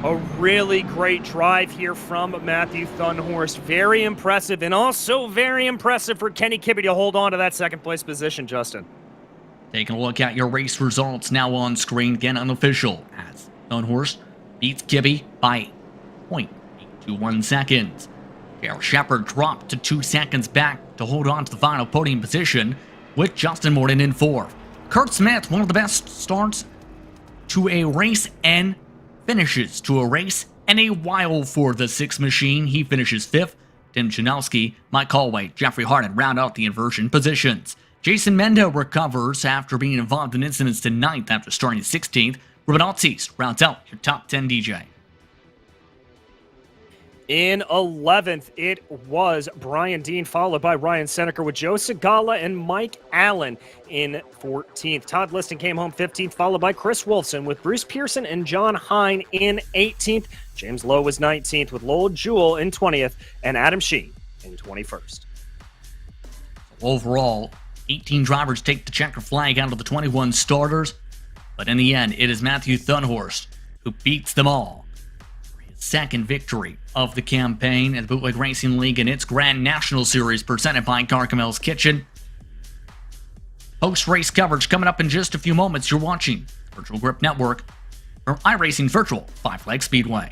A really great drive here from Matthew Thunhorst. Very impressive, and also very impressive for Kenny Kibbe to hold on to that 2nd place position, Justin. Taking a look at your race results now on screen, again unofficial, as Thunhorst beats Kibbe by 0.821 seconds. Jared Shepard dropped to 2 seconds back to hold on to the final podium position, with Justin Morton in 4th. Kurt Smith, one of the best starts to a race and finishes to a race and a while for the 6 machine. He finishes 5th. Tim Janowski, Mike Holloway, Jeffrey Harden round out the inversion positions. Jason Mendo recovers after being involved in incidents to 9th after starting 16th. Ruben Altzies rounds out your top 10 DJ. In 11th, it was Brian Dean, followed by Ryan Seneker with Joe Segala and Mike Allen in 14th. Todd Liston came home 15th, followed by Chris Wolfson with Bruce Pearson and John Hine in 18th. James Lowe was 19th with Lowell Jewell in 20th and Adam Sheen in 21st. Overall, 18 drivers take the checker flag out of the 21 starters, but in the end, it is Matthew Thunhorst who beats them all for his 2nd victory of the campaign at the Bootleg Racing League and its Grand National Series presented by Gargamel's Kitchen. Post-race coverage coming up in just a few moments. You're watching Virtual Grip Network from iRacing Virtual 5 Flag Speedway.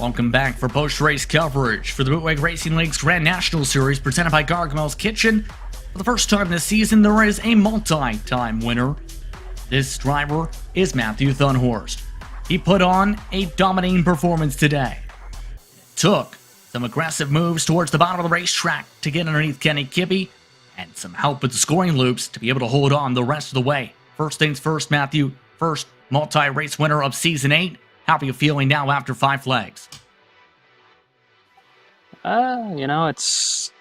Welcome back for post-race coverage for the Bootleg Racing League's Grand National Series presented by Gargamel's Kitchen. For the first time this season, there is a multi-time winner. This driver is Matthew Thunhorst. He put on a dominating performance today. It took some aggressive moves towards the bottom of the racetrack to get underneath Kenny Kibbe, and some help with the scoring loops to be able to hold on the rest of the way. First things first, Matthew. First, multi-race winner of Season 8. How are you feeling now after 5 flags? It's,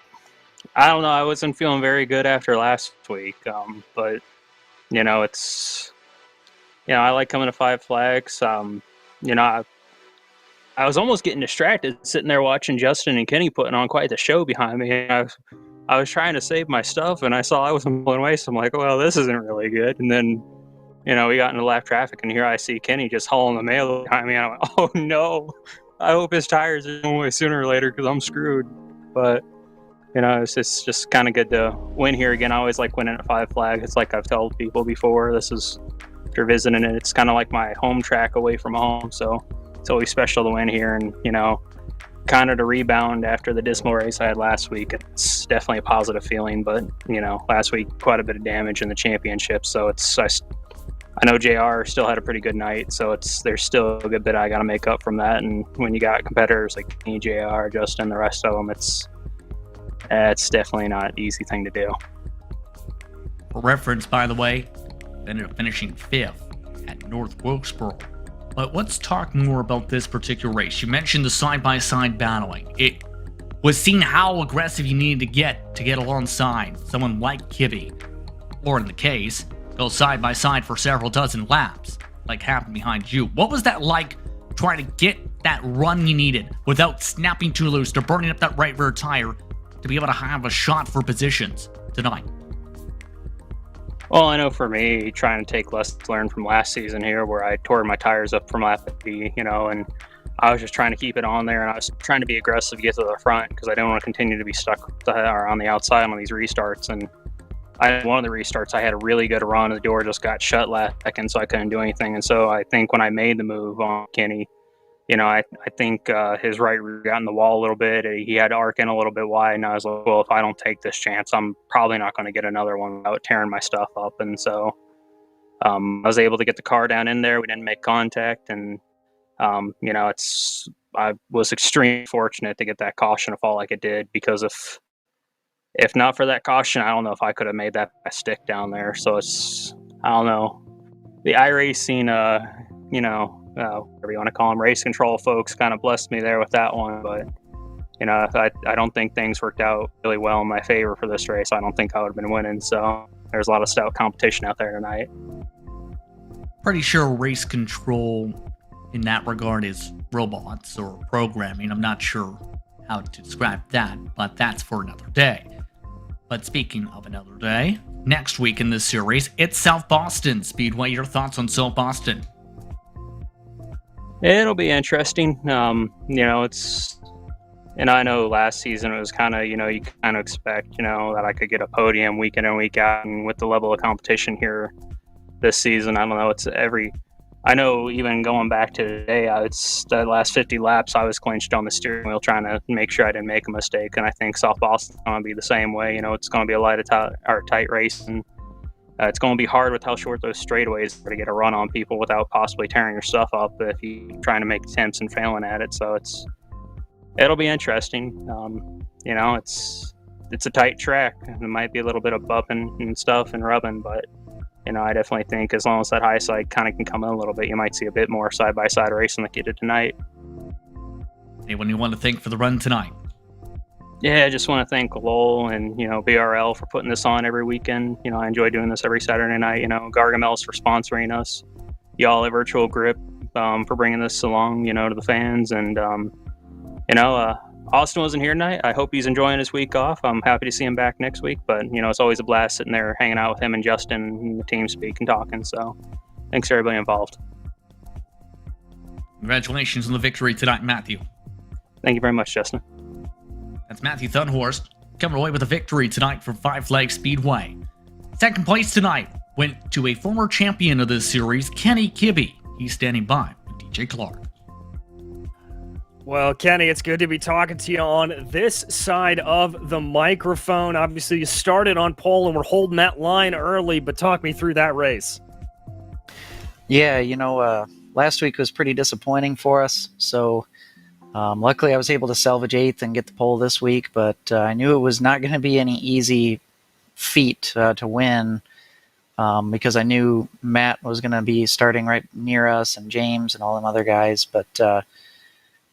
I don't know. I wasn't feeling very good after last week. But it's, I like coming to 5 flags. I was almost getting distracted sitting there watching Justin and Kenny putting on quite the show behind me. I was trying to save my stuff, and I saw I was blown away. So I'm like, well, this isn't really good. And then, we got into lap traffic, and here I see Kenny just hauling the mail behind me. And I went, oh no, I hope his tires are going away sooner or later because I'm screwed. But it's just kind of good to win here again. I always like winning at 5 flags. It's like I've told people before. This is, after visiting it, it's kind of like my home track away from home. So it's always special to win here, and kind of to rebound after the dismal race I had last week. It's definitely a positive feeling, but last week quite a bit of damage in the championship. So I know JR still had a pretty good night, so there's still a good bit I got to make up from that. And when you got competitors like me, JR, Justin, the rest of them, it's definitely not an easy thing to do. For reference, by the way, ended up finishing 5th at North Wilkesboro. But let's talk more about this particular race. You mentioned the side-by-side battling. It was seen how aggressive you needed to get alongside someone like Kibby, or in the case, go side-by-side for several dozen laps, like happened behind you. What was that like, trying to get that run you needed without snapping too loose or burning up that right rear tire to be able to have a shot for positions tonight? Well, I know for me, trying to take lessons learned from last season here, where I tore my tires up from lap 50, and I was just trying to keep it on there, and I was trying to be aggressive to get to the front because I didn't want to continue to be stuck or on the outside on these restarts. And one of the restarts, I had a really good run, the door just got shut last second, so I couldn't do anything. And so I think when I made the move on Kenny, I think his right rear got in the wall a little bit. He had to arc in a little bit wide, and I was like, well, if I don't take this chance, I'm probably not going to get another one without tearing my stuff up. And so I was able to get the car down in there. We didn't make contact, and I was extremely fortunate to get that caution to fall like it did, because if not for that caution, I don't know if I could have made that stick down there. So I don't know. The iRacing, whatever you want to call them, race control folks kind of blessed me there with that one. But, I don't think things worked out really well in my favor for this race. I don't think I would have been winning. So there's a lot of stout competition out there tonight. Pretty sure race control in that regard is robots or programming. I'm not sure how to describe that, but that's for another day. But speaking of another day, next week in this series, it's South Boston Speedway. Your thoughts on South Boston? It'll be interesting. And I know last season it was kind of, you kind of expect, that I could get a podium week in and week out. And with the level of competition here this season, I don't know, I know even going back to today, the last 50 laps, I was clinched on the steering wheel trying to make sure I didn't make a mistake. And I think South Boston's going to be the same way. It's going to be a tight race. And it's going to be hard with how short those straightaways are to get a run on people without possibly tearing your stuff up if you're trying to make attempts and failing at it. So it'll be interesting. It's a tight track. There might be a little bit of bumping and stuff and rubbing, but I definitely think as long as that high side kind of can come in a little bit, you might see a bit more side-by-side racing like you did tonight. Anyone you want to thank for the run tonight? Yeah, I just want to thank Lowell and, BRL for putting this on every weekend. I enjoy doing this every Saturday night. Gargamel's for sponsoring us. Y'all at Virtual Grip for bringing this along, to the fans. And, Austin wasn't here tonight. I hope he's enjoying his week off. I'm happy to see him back next week. But, it's always a blast sitting there hanging out with him and Justin and the team speak and talking. So thanks to everybody involved. Congratulations on the victory tonight, Matthew. Thank you very much, Justin. That's Matthew Thunhorst coming away with a victory tonight for 5 Flag Speedway. Second place tonight went to a former champion of this series, Kenny Kibby. He's standing by with DJ Clark. Well, Kenny, it's good to be talking to you on this side of the microphone. Obviously, you started on pole and we're holding that line early, but talk me through that race. Yeah, last week was pretty disappointing for us. So luckily I was able to salvage 8th and get the pole this week, but I knew it was not going to be any easy feat to win because I knew Matt was going to be starting right near us, and James and all them other guys. But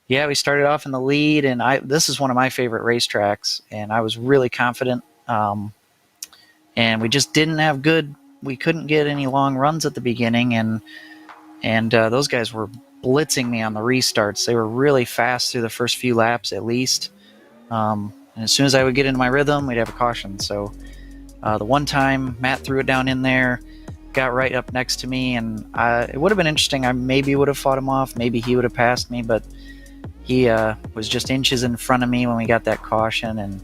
yeah, we started off in the lead, and this is one of my favorite racetracks, and I was really confident. And we just didn't have we couldn't get any long runs at the beginning, and those guys were blitzing me on the restarts. They were really fast through the first few laps, at least. And as soon as I would get into my rhythm, we'd have a caution. So the one time Matt threw it down in there, got right up next to me, and it would have been interesting. I maybe would have fought him off. Maybe he would have passed me, but he was just inches in front of me when we got that caution, and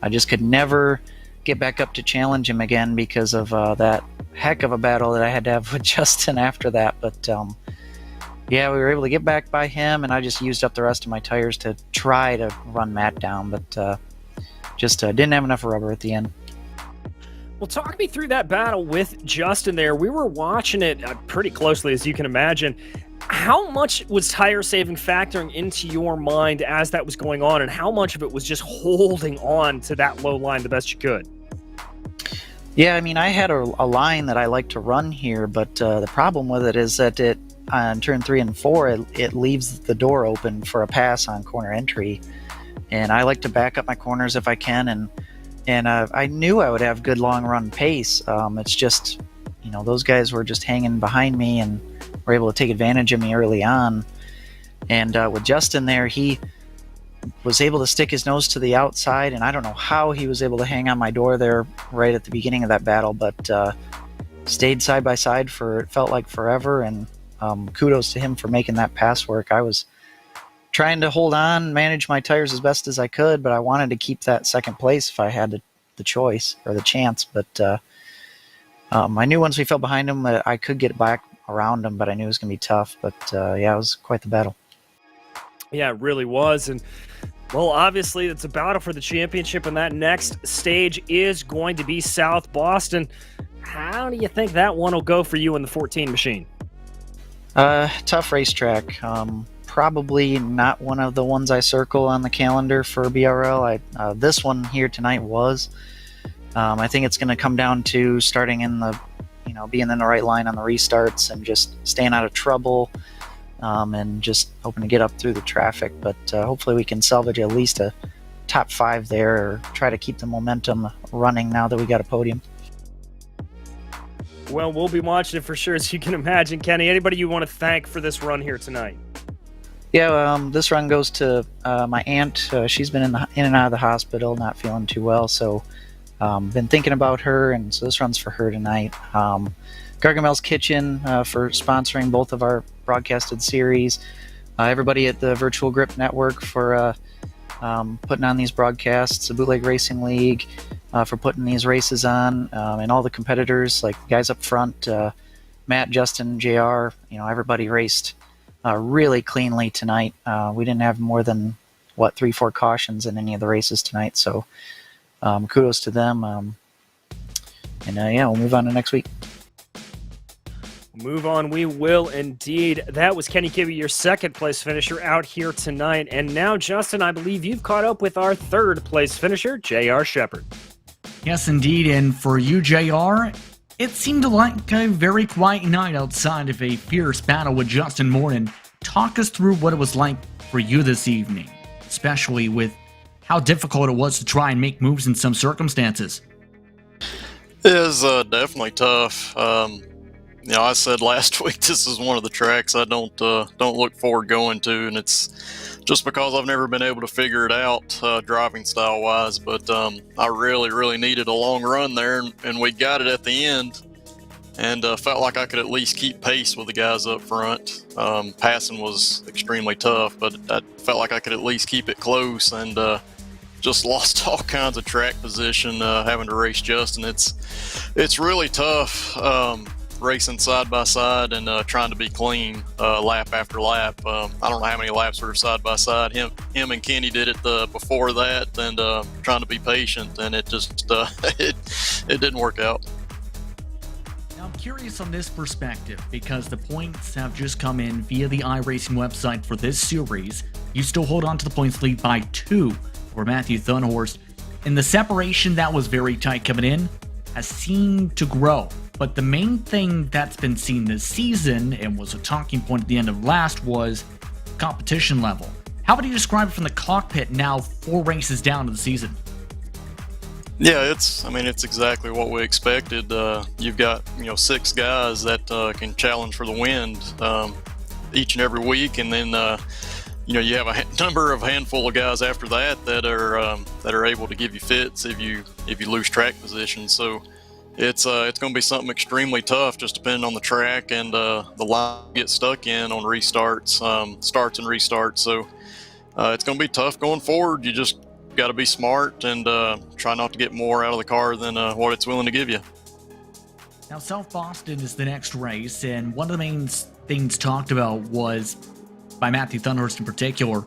I just could never get back up to challenge him again because of that heck of a battle that I had to have with Justin after that. But yeah, we were able to get back by him, and I just used up the rest of my tires to try to run Matt down, but just didn't have enough rubber at the end. Well, talk me through that battle with Justin there. We were watching it pretty closely, as you can imagine. How much was tire saving factoring into your mind as that was going on, and how much of it was just holding on to that low line the best you could? Yeah, I mean, I had a line that I like to run here, but the problem with it is that on turn 3 and 4, it leaves the door open for a pass on corner entry, and I like to back up my corners if I can, and I knew I would have good long run pace. It's just, those guys were just hanging behind me and were able to take advantage of me early on. And with Justin there, he was able to stick his nose to the outside, and I don't know how he was able to hang on my door there right at the beginning of that battle, but stayed side by side for, it felt like forever, and kudos to him for making that pass work. I was trying to hold on, manage my tires as best as I could, but I wanted to keep that second place if I had the choice or the chance. But I knew once we fell behind him that I could get back around him, but I knew it was going to be tough. But yeah, it was quite the battle. Yeah, it really was. And well, obviously it's a battle for the championship, and that next stage is going to be South Boston. How do you think that one will go for you in the 14 machine? Tough racetrack. Probably not one of the ones I circle on the calendar for BRL. This one here tonight was. I think it's going to come down to starting in the, being in the right line on the restarts and just staying out of trouble, and just hoping to get up through the traffic. But hopefully we can salvage at least a top 5 there, or try to keep the momentum running now that we got a podium. Well, we'll be watching it for sure, as you can imagine. Kenny, anybody you want to thank for this run here tonight? Yeah, this run goes to my aunt. She's been in and out of the hospital, not feeling too well, so been thinking about her, and so this run's for her tonight. Gargamel's Kitchen for sponsoring both of our broadcasted series. Everybody at the Virtual Grip Network for putting on these broadcasts. The Bootleg Racing League for putting these races on, and all the competitors, like the guys up front, Matt, Justin, JR. Everybody raced really cleanly tonight. We didn't have more than 3-4 cautions in any of the races tonight, so kudos to them. And yeah, we'll move on to next week. Move on, we will indeed. That was Kenny Kibbe, your second place finisher out here tonight. And now, Justin, I believe you've caught up with our third place finisher, JR Shepard. Yes, indeed. And for you, JR, it seemed like a very quiet night outside of a fierce battle with Justin Morton. Talk us through what it was like for you this evening, especially with how difficult it was to try and make moves in some circumstances. It was definitely tough. I said last week this is one of the tracks I don't look forward going to, and it's just because I've never been able to figure it out driving style wise. But I really needed a long run there, and we got it at the end, and felt like I could at least keep pace with the guys up front. Passing was extremely tough, but I felt like I could at least keep it close, and just lost all kinds of track position having to race Justin. It's really tough. Racing side by side and trying to be clean lap after lap. I don't know how many laps were side by side. Him and Kenny did it before that, and trying to be patient, and it just it didn't work out. Now, I'm curious on this perspective, because the points have just come in via the iRacing website for this series. You still hold on to the points lead by 2 for Matthew Thunhorst. In the separation, that was very tight coming in. has seemed to grow. But the main thing that's been seen this season, and was a talking point at the end of last, was competition level. How would you describe it from the cockpit now 4 races down to the season? Yeah, it's exactly what we expected. You've got 6 guys that can challenge for the win each and every week, and then you have a handful of guys after that that are able to give you fits if you lose track position. So it's going to be something extremely tough, just depending on the track and the line you get stuck in on restarts, starts and restarts. So it's going to be tough going forward. You just got to be smart and try not to get more out of the car than what it's willing to give you. Now, South Boston is the next race, and one of the main things talked about was, by Matthew Thunhurst in particular,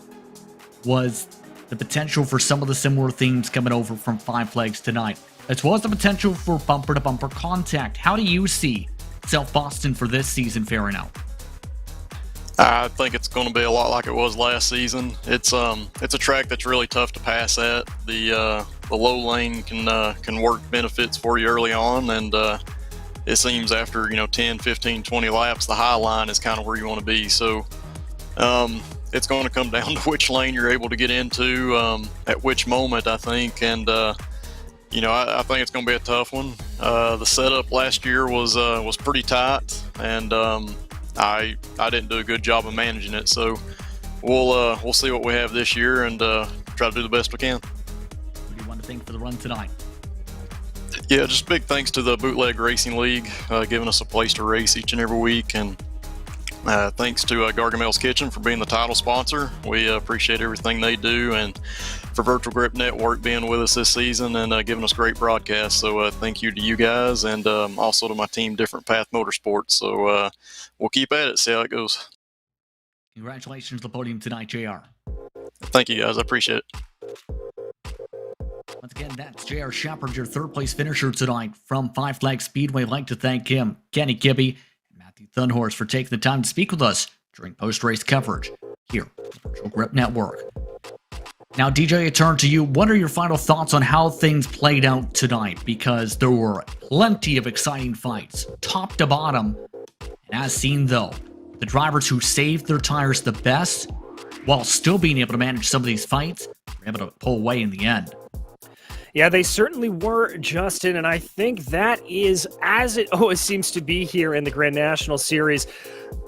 was the potential for some of the similar themes coming over from Five Flags tonight, as well as the potential for bumper-to-bumper contact. How do you see South Boston for this season faring out? I think it's going to be a lot like it was last season. It's a track that's really tough to pass at. The low lane can work benefits for you early on, and it seems after 10, 15, 20 laps, the high line is kind of where you want to be. So it's going to come down to which lane you're able to get into at which moment, I think. And I think it's going to be a tough one. The setup last year was pretty tight, and I didn't do a good job of managing it. So we'll see what we have this year and try to do the best we can. What do you want to think for the run tonight? Yeah, just big thanks to the Bootleg Racing League, giving us a place to race each and every week, and thanks to Gargamel's Kitchen for being the title sponsor. We appreciate everything they do, and for Virtual Grip Network being with us this season and giving us great broadcasts. So thank you to you guys, and also to my team, Different Path Motorsports. So we'll keep at it, see how it goes. Congratulations to the podium tonight, JR. Thank you, guys. I appreciate it. Once again, that's JR Shepard, your third-place finisher tonight from Five Flags Speedway. I'd like to thank him, Kenny Gibby, and Matthew Thunhurst for taking the time to speak with us during post-race coverage here on the Virtual Grip Network. Now, DJ, I turn to you. What are your final thoughts on how things played out tonight? Because there were plenty of exciting fights, top to bottom. And as seen, though, the drivers who saved their tires the best, while still being able to manage some of these fights, were able to pull away in the end. Yeah, they certainly were, Justin, and I think that is, as it always seems to be here in the Grand National Series,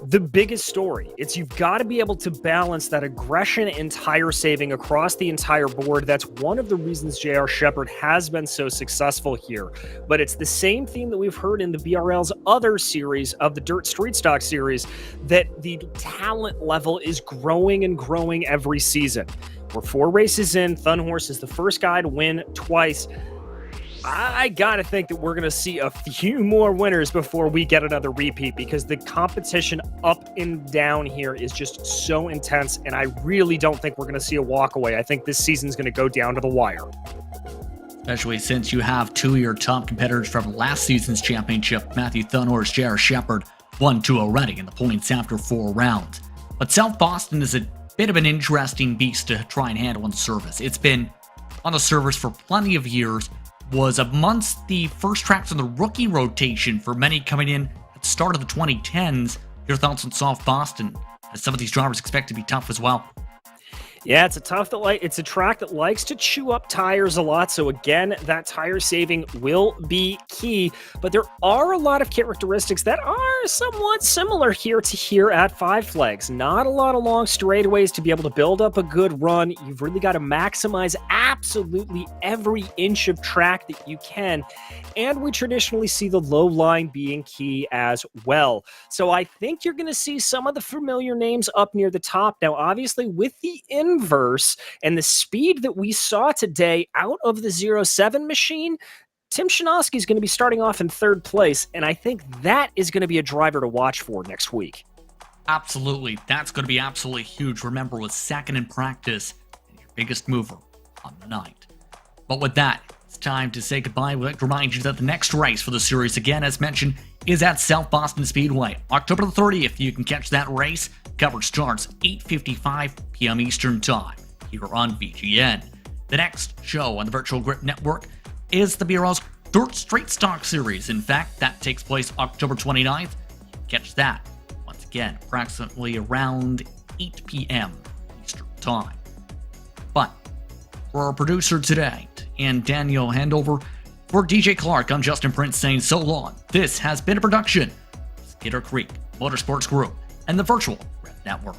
the biggest story. It's you've got to be able to balance that aggression and tire saving across the entire board. That's one of the reasons JR Shepard has been so successful here. But it's the same theme that we've heard in the BRL's other series of the Dirt Street Stock series, that the talent level is growing and growing every season. We're 4 races in. Thunhurst is the first guy to win twice. I got to think that we're going to see a few more winners before we get another repeat, because the competition up and down here is just so intense, and I really don't think we're going to see a walkaway. I think this season's going to go down to the wire. Especially since you have 2 of your top competitors from last season's championship, Matthew Thunhurst, JR Shepard, 1-2 already in the points after 4 rounds. But South Boston is a bit of an interesting beast to try and handle on the surface. It's been on the surface for plenty of years, was amongst the first tracks in the rookie rotation for many coming in at the start of the 2010s. Your thoughts on South Boston, as some of these drivers expect to be tough as well? Yeah, it's a track that likes to chew up tires a lot. So again, that tire saving will be key. But there are a lot of characteristics that are somewhat similar here at Five Flags. Not a lot of long straightaways to be able to build up a good run. You've really got to maximize absolutely every inch of track that you can. And we traditionally see the low line being key as well. So I think you're going to see some of the familiar names up near the top. Now, obviously, with the inverse and the speed that we saw today out of the 07 machine, Tim Szymanski is going to be starting off in 3rd place, and I think that is going to be a driver to watch for next week. Absolutely. That's going to be absolutely huge. Remember, was 2nd in practice and your biggest mover on the night. But with that, it's time to say goodbye. We'd like to remind you that the next race for the series, again, as mentioned, is at South Boston Speedway. October the 30th, you can catch that race. Coverage starts 8:55 p.m. Eastern Time here on VGN. The next show on the Virtual Grip Network is the BRL's Dirt Straight Stock Series. In fact, that takes place October 29th. Catch that once again, approximately around 8 p.m. Eastern Time. But for our producer today and Daniel Handover, for DJ Clark, I'm Justin Prince saying so long. This has been a production of Skidder Creek Motorsports Group and the Virtual Rev Network.